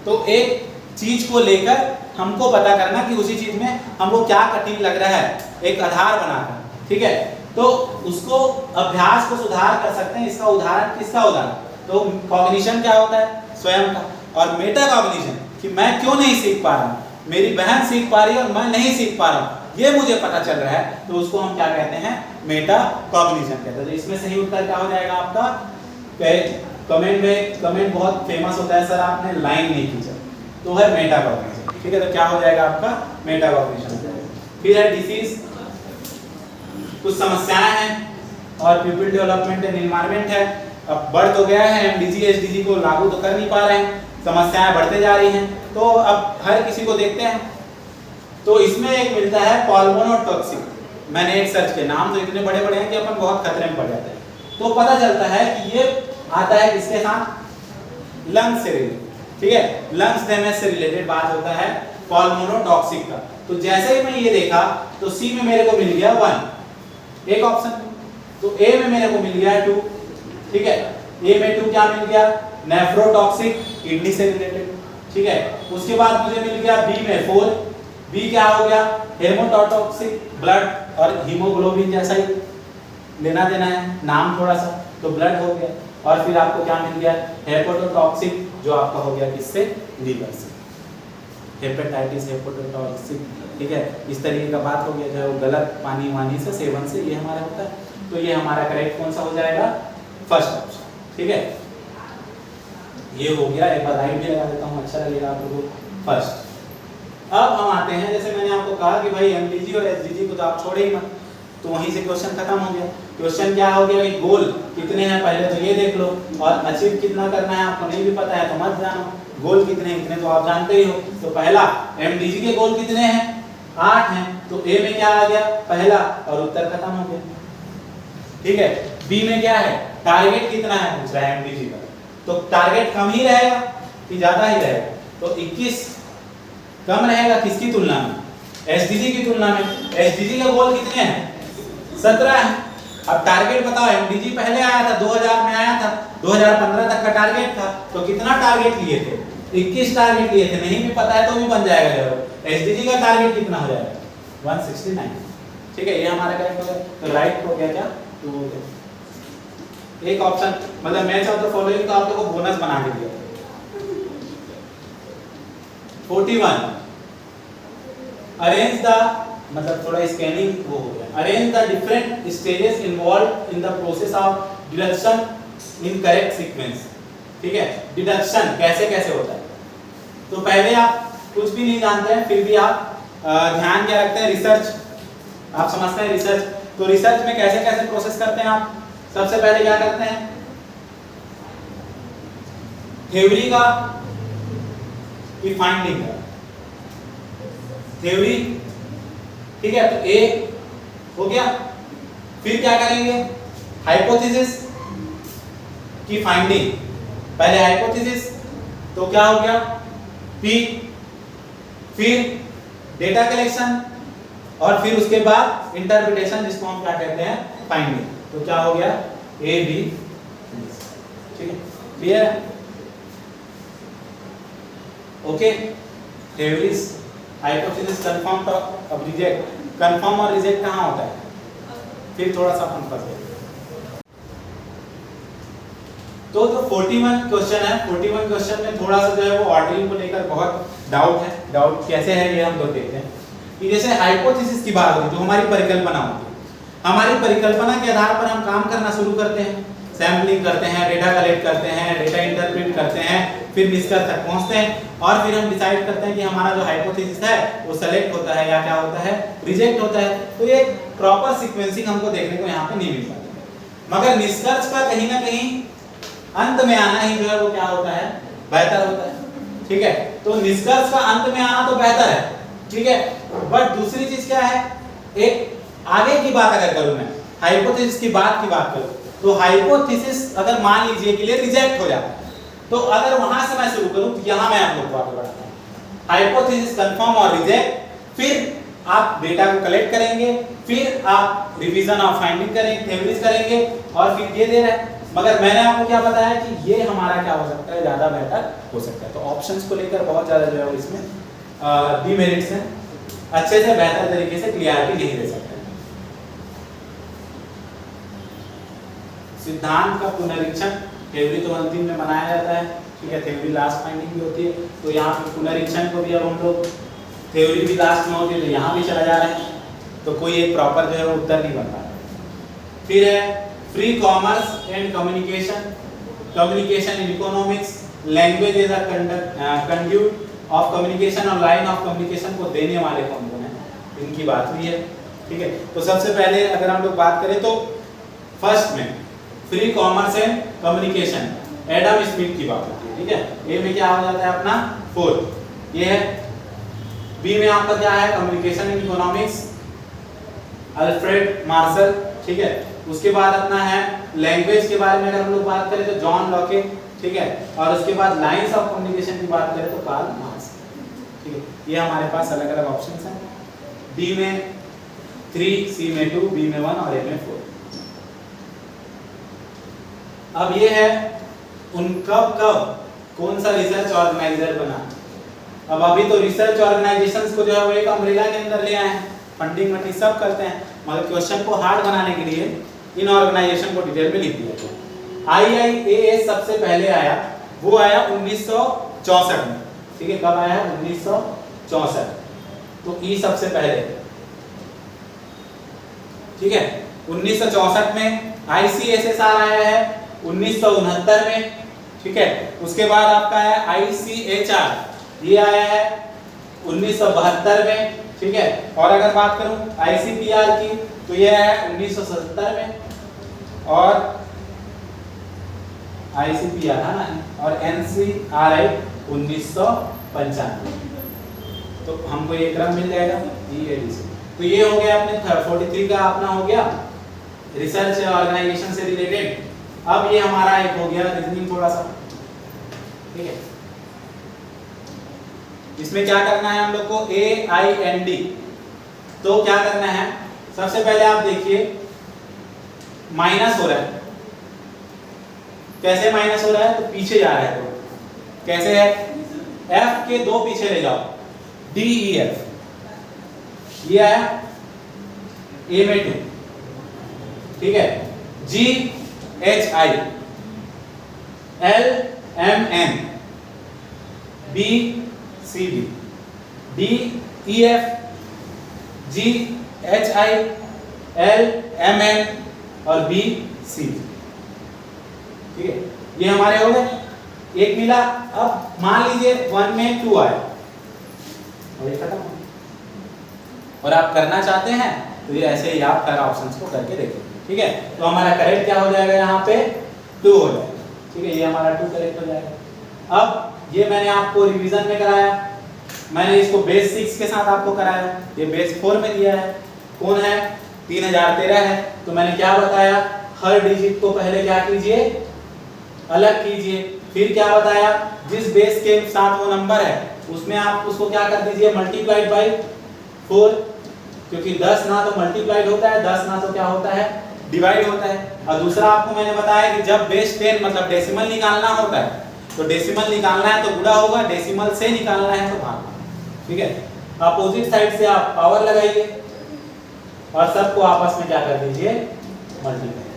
[SPEAKER 1] तो एक चीज को लेकर हमको पता करना कि उसी चीज में हमको क्या कठिन लग रहा है, एक आधार बनाकर, ठीक है। तो उसको अभ्यास को सुधार कर सकते हैं। इसका उदाहरण, किसका उदाहरण, तो कॉग्निशन क्या होता है, स्वयं का, और मेटा कॉग्निशन कि मैं क्यों नहीं सीख पा रहा हूँ, मेरी बहन सीख पा रही है और मैं नहीं सीख पा रहा हूँ, ये मुझे पता चल रहा है, तो उसको हम क्या कहते हैं, मेटा कॉग्निशन कहते हैं। तो इसमें सही उत्तर क्या हो जाएगा आपका, कमेंट बहुत फेमस होता है, सर आपने लाइन नहीं खींचा, तो है मेटा कॉग्निशन, ठीक है। तो क्या हो जाएगा आपका, मेटा कॉग्निशन हो जाएगा। फिर है डिसीज, कुछ समस्याएं हैं और पीपल डेवलपमेंट एंड एनवायरनमेंट है। अब बढ़ तो गया है, एमडीजी एसडीजी को लागू तो कर नहीं पा रहे हैं, समस्याएं बढ़ते जा रही हैं, तो अब हर किसी को देखते हैं। तो इसमें एक मिलता है पल्मोनोटॉक्सिक, मैंने एक सर्च के नाम तो इतने बड़े बड़े हैं कि अपन बहुत खतरे में पड़ जाते हैं। तो पता चलता है कि ये आता है किसके साथ, लंग्स से रिलेटेड, ठीक है, लंग्स डैमेज से रिलेटेड बात होता है पल्मोनोटॉक्सिक का। तो जैसे ही मैं ये देखा तो सी में मेरे को मिल गया 1 एक ऑप्शन, तो ए में मेरे को मिल गया 2, ठीक है। ए में 2 क्या मिल गया, नेफ्रोटॉक्सिक, किडनी से रिलेटेड, ठीक है। उसके बाद मुझे मिल गया बी में 4, बी क्या हो गया, हेमोटॉक्सिक, ब्लड और हीमोग्लोबिन जैसा ही लेना देना है, नाम थोड़ा सा, तो ब्लड हो गया। और फिर आपको क्या मिल गया, हेपेटोटॉक्सिक, जो आपका हो गया किससे, लीवर से, हेपेटाइटिस हेपेटोटॉक्सिक, ठीक है। इस तरीके का बात हो गया जो गलत पानी वानी से सेवन से ये हमारा होता है। तो ये हमारा करेक्ट कौन सा हो जाएगा, फर्स्ट ऑप्शन, ठीक है। ये हो गया, एक बार राइट भी लगा देता हूँ, अच्छा लगेगा आप लोगों को। फर्स्ट, अब हम आते हैं, जैसे मैंने आपको कहा कि भाई एमडीजी और एसडीजी को तो आप छोड़े ही मत, तो वहीं से क्वेश्चन खत्म हो गया। क्वेश्चन क्या हो गया, गोल कितने हैं पहले तो ये देख लो, और अचीव कितना करना है आपको नहीं भी पता है तो मत जानो, गोल कितने हैं, इतने तो आप जानते ही हो। तो पहला एमडीजी के गोल कितने हैं, 8 हैं, तो ए में क्या आ गया, पहला, और उत्तर खत्म हो गया, ठीक है। बी में क्या है, टारगेट कितना है पूछ रहा है एमडीजी का, तो टारगेट कम ही रहेगा कि ज्यादा ही रहेगा, तो 21 कम रहेगा किसकी तुलना में, एसडीजी की तुलना में। एसडीजी का गोल कितने हैं, 17 है। अब टारगेट बताओ, एमडीजी पहले आया था 2000 में आया था, 2015 तक का टारगेट था, तो कितना टारगेट लिए थे, 21 टारगेट लिए थे, नहीं भी पता है तो भी बन जाएगा जरूर। एसडीजी का टारगेट कितना हो जाएगा, 169, ठीक है। ये हमारा करेक्ट हो गया, तो राइट हो गया क्या, 2 हो गया। एक ऑप्शन मतलब मैच ऑफ द फॉलोइंग का आप लोगों को बोनस बना के दिया। 41 अरेंज द, मतलब थोड़ा स्कैनिंग वो हो गया, arrange the different stages involve in the process of deduction in correct sequence, ठीक है। डिडक्शन कैसे कैसे होता है, तो पहले आप कुछ भी नहीं जानते हैं फिर भी आप ध्यान क्या रखते हैं, रिसर्च आप समझते हैं रिसर्च, तो रिसर्च में कैसे कैसे प्रोसेस करते हैं आप, सबसे पहले क्या करते हैं, थ्योरी का की फाइंडिंग का, थ्योरी, ठीक है, तो ए हो गया। फिर क्या करेंगे, हाइपोथेसिस की फाइंडिंग, पहले हाइपोथेसिस, तो क्या हो गया पी, फिर डेटा कलेक्शन, और फिर उसके बाद इंटरप्रिटेशन, जिसको हम क्या कहते हैं, फाइंडिंग। तो क्या हो गया, ए बी, ठीक है, क्लियर है, ओके। थ्योरीज, हाइपोथेसिस, कंफर्म, अब रिजेक्ट, कंफर्म और रिजेक्ट कहाँ होता है, फिर थोड़ा सा अपन फंस गए। तो जो 41 क्वेश्चन है, 41 क्वेश्चन में थोड़ा सा जो है वो ऑर्डरिंग को लेकर बहुत डाउट है। डाउट कैसे है ये हम लोग देखते हैं कि जैसे हाइपोथेसिस की बात होती है, जो हमारी परिकल्पना होती है, हमारी परिकल्पना के आधार पर हम काम करना शुरू करते हैं, सैम्पलिंग करते हैं, डेटा कलेक्ट करते हैं, डेटा इंटरप्रेट करते हैं, फिर निष्कर्ष तक पहुंचते हैं और फिर हम डिसाइड करते हैं कि हमारा जो हाइपोथेसिस है वो सेलेक्ट होता है या क्या होता है, रिजेक्ट होता है। तो ये प्रॉपर सीक्वेंसिंग हमको देखने को यहाँ पे नहीं मिल पाती, मगर निष्कर्ष का कहीं ना कहीं अंत में आना ही जो है वो क्या होता है, बेहतर होता है। ठीक है, तो निष्कर्ष का अंत में आना तो बेहतर है, ठीक है, बट दूसरी चीज क्या है, एक आगे की बात अगर करूं मैं, हाइपोथेसिस की बात करूं, तो हाइपोथेसिस अगर मान लीजिए के लिए रिजेक्ट हो जाता है, तो अगर वहां से मैं शुरू करूं तो यहां मैं आप लोग को आगे बढ़ाता हूं। हाइपोथेसिस कंफर्म और रिजेक्ट, फिर आप डेटा को कलेक्ट करेंगे, फिर आप रिवीजन ऑफ फाइंडिंग करेंगे, थ्योरीज करेंगे और फिर ये दे रहा है। मगर मैंने आपको क्या बताया कि ये हमारा क्या हो सकता है, ज्यादा बेहतर हो सकता है। तो ऑप्शंस को लेकर बहुत ज्यादा जो है इसमें डिमेरिट्स हैं, अच्छे से बेहतर तरीके से क्लियरिटी नहीं दे सकते। सिद्धांत का पुनरीक्षण थ्योरी तो अंतिम में बनाया जाता है, ठीक है, थ्योरी लास्ट फाइंडिंग भी होती है, तो यहाँ पे पुनरीक्षण को भी अब हम लोग थ्योरी भी लास्ट में होती है तो यहाँ भी चला जा रहे हैं, तो कोई एक प्रॉपर जो है वो उत्तर नहीं बन रहा। फिर है free commerce and communication, communication in economics, language is a conduit of communication और लाइन ऑफ कम्युनिकेशन को देने वाले कौन कौन है, इनकी बात हुई है। ठीक है, तो सबसे पहले अगर हम लोग बात करें तो फर्स्ट में free commerce and communication Adam Smith की बात होती है। ठीक है, ए में क्या हो जाता है अपना 4, ये है। बी में आपका क्या है, communication in economics Alfred Marshall. ठीक है, उसके बाद अपना है लैंग्वेज के बारे में अगर हम लोग बात करें तो जॉन लॉके। ठीक है, और उसके बाद लाइंस ऑफ कम्युनिकेशन की बात करें तो कार्ल मार्क्स। ठीक है, ये हमारे पास अलग अलग ऑप्शंस हैं। डी में 3, सी में 2, बी में 1 और ए में 4। अब ये है उन कब कौन सा रिसर्च ऑर्गेनाइजर बना। अब अभी तो रिसर्च ऑर्गेनाइजेशंस को जो है वो एक अम्ब्रेला के अंदर ले आए हैं, फंडिंग वंडिंग सब करते हैं, मगर क्वेश्चन को हार्ड बनाने के लिए इन ऑर्गेनाइजेशन को डिटेल में लिख दिया गया। IIAS सबसे पहले आया, वो आया 1964 में। ठीक है, कब आया, 1964, तो ई सबसे पहले। ठीक है, 1964 में ICSSR आया है 1969 में। ठीक है, उसके बाद आपका है ICHR, ये आया है 1972 में। ठीक है, और अगर बात करूं ICPR की तो ये है 1970 में, और ICPR है ना, और NCRI 1995। तो हमको ये क्रम मिल जाएगा EADC। तो ये हो गया अपने 43 का अपना हो गया रिसर्च ऑर्गेनाइजेशन से रिलेटेड। अब ये हमारा एक हो गया रीजनिंग थोड़ा सा। ठीक है, इसमें क्या करना है हम लोग को, AIND। तो क्या करना है, सबसे पहले आप देखिए माइनस हो रहा है, कैसे माइनस हो रहा है, तो पीछे जा रहा है, तो कैसे है, F के 2 पीछे ले जाओ, DEF, ये आया A में 2। ठीक है, GHI, LMN, BCD, DEF, GHI, LMN और BCD। ठीक है, ये हमारे हो गए, एक मिला। अब मान लीजिए 1 में 2 आया और ये खत्म, और आप करना चाहते हैं तो ये ऐसे ही आप हर ऑप्शंस को करके देखिए। ठीक है, तो हमारा करेक्ट क्या हो जाएगा, यहाँ पे 2 हो जाएगा। ठीक है, ये हमारा 2 करेक्ट हो जाएगा। अब ये मैंने आपको रिवीजन में कराया, मैंने इसको बेस 6 के साथ आपको कराया, ये बेस 4 में दिया है, कौन है, 3013 है। तो मैंने क्या बताया, हर डिजिट को पहले क्या कीजिए, अलग कीजिए, फिर क्या बताया, जिस बेस के साथ वो नंबर है उसमें आप उसको क्या कर दीजिए, मल्टीप्लाइड बाय 4, क्योंकि 10 ना तो मल्टीप्लाइड होता है, 10 ना तो क्या होता है, डिवाइड होता है। और दूसरा आपको मैंने बताया कि जब बेस 10 मतलब डेसिमल निकालना होता है, तो डेसिमल निकालना है तो गुणा होगा, डेसिमल से निकालना है तो भाग। ठीक है, अपोजिट साइड से आप पावर लगाइए, और सबको आपस में क्या कर दीजिए, मल्टीप्लाई।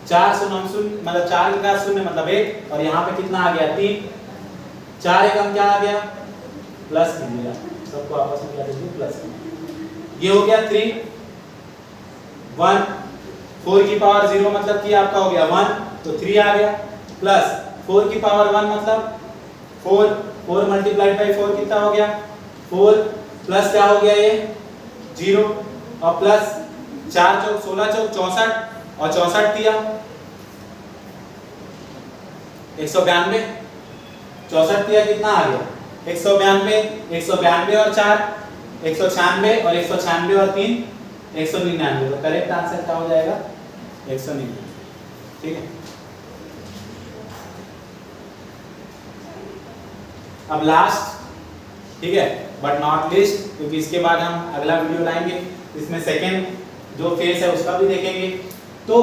[SPEAKER 1] 4 शून्य शून्य मतलब 4 के साथ शून्य मतलब 1, और यहाँ पे कितना आ गया 3, 4 एकम क्या आ गया प्लस कीजिएगा, सबको आपस में क्या दीजिए प्लस। ये हो गया 3 1, 4 की पावर 0 मतलब कि आपका हो गया 1, तो 3 आ गया, प्लस 4 की पावर 1 मतलब 4, 4 मल्टीप्लाइड बाई 4 कितना हो गया 4, प्लस क्या हो गया ये 0, और प्लस 4 चौक 16 चौक 64, और 64 दिया 192, 64 दिया कितना आ गया 192, 192 और 4 196, और 196 और 3 199, तो करेक्ट आंसर क्या हो जाएगा 199। ठीक है, अब लास्ट, ठीक है, बट नॉट लिस्ट, क्योंकि इसके बाद हम अगला वीडियो लाएंगे, इसमें सेकेंड जो फेस है उसका भी देखेंगे। तो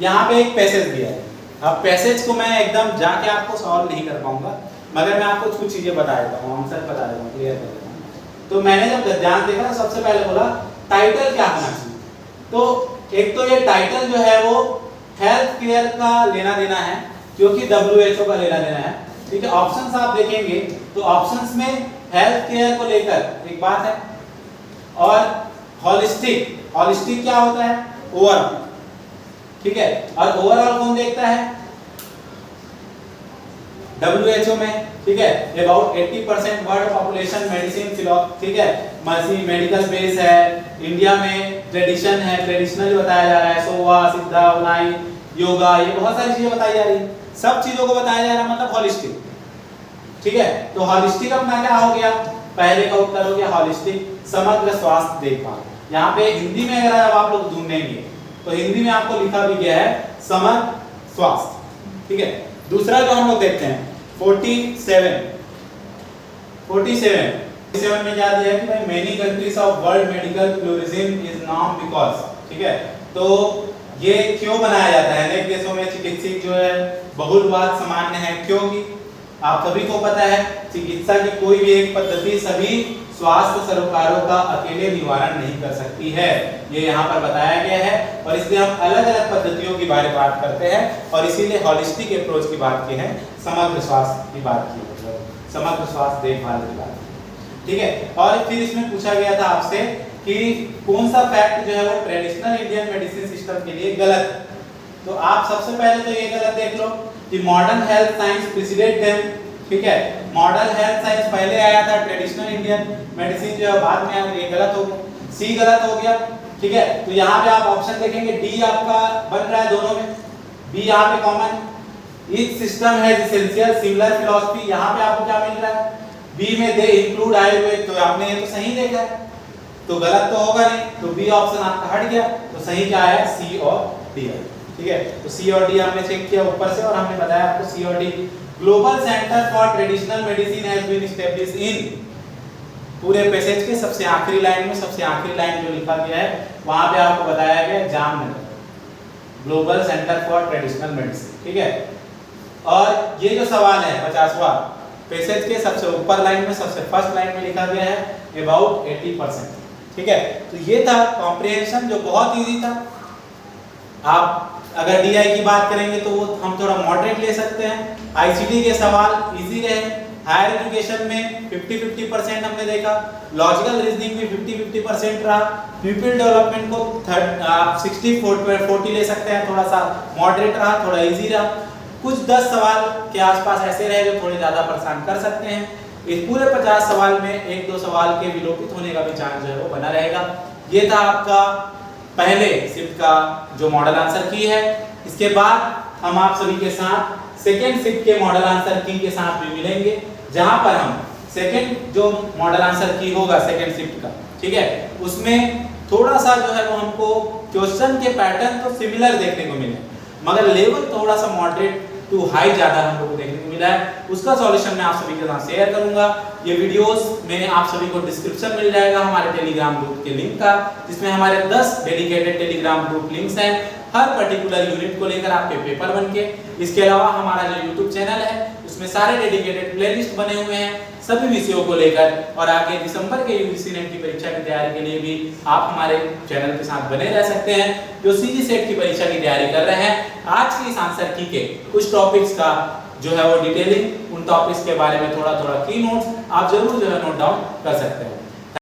[SPEAKER 1] यहाँ पे एक पैसेज दिया है, अब पैसेज को मैं एकदम जाके आपको सॉल्व नहीं कर पाऊंगा, मगर मैं आपको कुछ चीजें बता देता हूँ, आंसर बता देता हूँ, क्लियर कर देता हूँ। तो मैंने जब गद्यांश देखा ना, सबसे पहले बोला टाइटल क्या होना चाहिए, तो एक तो ये टाइटल जो है वो हेल्थ केयर का लेना देना है, क्योंकि WHO का लेना देना है। ठीक है, ऑप्शंस आप देखेंगे तो ऑप्शंस में हेल्थ केयर को लेकर एक बात है, और होलिस्टिक, होलिस्टिक क्या होता है ओवरऑल। ठीक है, और ओवरऑल कौन देखता है WHO में। ठीक है, about 80% world population medicine philosophy, ठीक है, मर्सी मेडिकल बेस है, इंडिया में ट्रेडिशन है, ट्रेडिशनल बताया जा रहा है, सोवा सिद्धा उनाई योगा, ये बहुत सारी चीजें बताई जा रही है, सब चीजों को बताया जा रहा है, मतलब होलिस्टिक। ठीक है, तो होलिस्टिक अपना क्या हो गया, पहले का उत्तर हो गया होलिस्टिक समग्र स्वास्थ्य देखभाल। यहाँ पे हिंदी में अगर आप लोग ढूंढेंगे तो हिंदी में आपको लिखा भी गया है समग्र स्वास्थ्य। ठीक है, दूसरा जो हम लोग देखते हैं 47 में क्या दिया है कि भाई many countries of world medical pluralism is known because. ठीक है, तो ये क्यों बनाया जाता है, अनेक देशों में चिकित्सक जो है बहुलवाद सामान्य है, क्योंकि आप सभी को पता है चिकित्सा की कोई भी एक पद्धति सभी स्वास्थ्य सरोकारों का अकेले निवारण नहीं कर सकती है, ये यहाँ पर बताया गया है, और इसलिए हम अलग अलग पद्धतियों की बारे में बात करते हैं, और इसीलिए होलिस्टिक अप्रोच की बात की है, समग्र स्वास्थ्य की बात की, मतलब समग्र स्वास्थ्य देखभाल की बात। ठीक है, और फिर इसमें पूछा गया था आपसे कि कौन सा फैक्ट जो है वो ट्रेडिशनल इंडियन मेडिसिन सिस्टम के लिए गलत। तो आप सबसे पहले तो ये गलत देख लो कि modern health science preceded them. ठीक है, मॉडर्न हेल्थ साइंस पहले आया था, ट्रेडिशनल इंडियन मेडिसिन जो है बाद में आया, ये गलत हो गया, सी गलत हो गया। ठीक है, तो यहाँ पे आप ऑप्शन देखेंगे डी आपका बन रहा है दोनों में, बी यहाँ पे common, each system has essential similar philosophy, यहाँ पे आपको क्या मिल रहा है बी में दे इंक्लूड आयुर्वेद, तो आपने ये तो सही देखा है, तो गलत तो होगा नहीं, तो बी ऑप्शन आपका हट गया, तो सही क्या है सी और डी है। ठीक है, तो सी और डी हमने चेक किया ऊपर से, और हमने बताया आपको सी और D. Global centre for traditional medicine has been established in, पूरे पैसेज के सबसे आखिरी लाइन में, सबसे आखिरी लाइन जो लिखा गया है वहां पे आपको बताया गया Jamnagar, global centre for traditional medicine. ठीक है, और ये जो सवाल है 50वां पैसेज के सबसे ऊपर लाइन में, सबसे फर्स्ट लाइन में लिखा गया है अबाउट 80%। ठीक है, तो ये था कॉम्प्रिहेंशन जो बहुत इजी था। आप अगर डीआई की बात करेंगे तो वो हम थोड़ा मॉडरेट ले सकते हैं, आईसीटी के सवाल इजी रहे, हायर एजुकेशन में 50-50% हमने देखा, लॉजिकल रीजनिंग में 50-50% रहा, पीपल डेवलपमेंट को 60-40 ले सकते हैं, थोड़ा सा मॉडरेट रहा, थोड़ा इजी रहा, कुछ 10 सवाल के आसपास ऐसे रहे जो थोड़े ज्यादा परेशान कर सकते हैं। इस पूरे 50 सवाल में 1-2 सवाल के विलोपित होने का भी चांस जो है वो बना रहेगा। ये था आपका पहले शिफ्ट का जो मॉडल आंसर की है। इसके बाद हम आप सभी के साथ सेकेंड शिफ्ट के मॉडल आंसर की के साथ भी मिलेंगे, जहां पर हम सेकेंड जो मॉडल आंसर की होगा सेकेंड शिफ्ट का, ठीक है, उसमें थोड़ा सा जो है वो हमको क्वेश्चन के पैटर्न तो सिमिलर देखने को मिले, मगर लेवल थोड़ा सा मॉडरेट टू हाई ज्यादा हम लोग को देखने को मिला है। उसका सॉल्यूशन मैं आप सभी के साथ शेयर करूंगा। ये वीडियोस में आप सभी को डिस्क्रिप्शन मिल जाएगा हमारे टेलीग्राम ग्रुप के लिंक का, जिसमें हमारे 10 डेडिकेटेड टेलीग्राम ग्रुप लिंक्स हैं हर पर्टिकुलर यूनिट को लेकर आपके पेपर बन के। इसके अलावा हमारा जो यूट्यूब चैनल है उसमें सारे डेडिकेटेड प्लेलिस्ट बने हुए हैं, सभी विषयों को लेकर, और आगे दिसंबर के यूजीसी नेट की परीक्षा की तैयारी के लिए भी आप हमारे चैनल के साथ बने रह सकते हैं। जो सीजी सेट की परीक्षा की तैयारी कर रहे हैं, आज के इस आंसर की के कुछ टॉपिक्स का जो है वो डिटेलिंग, उन टॉपिक्स के बारे में थोड़ा थोड़ा की नोट्स आप जरूर जो है नोट डाउन कर सकते हैं।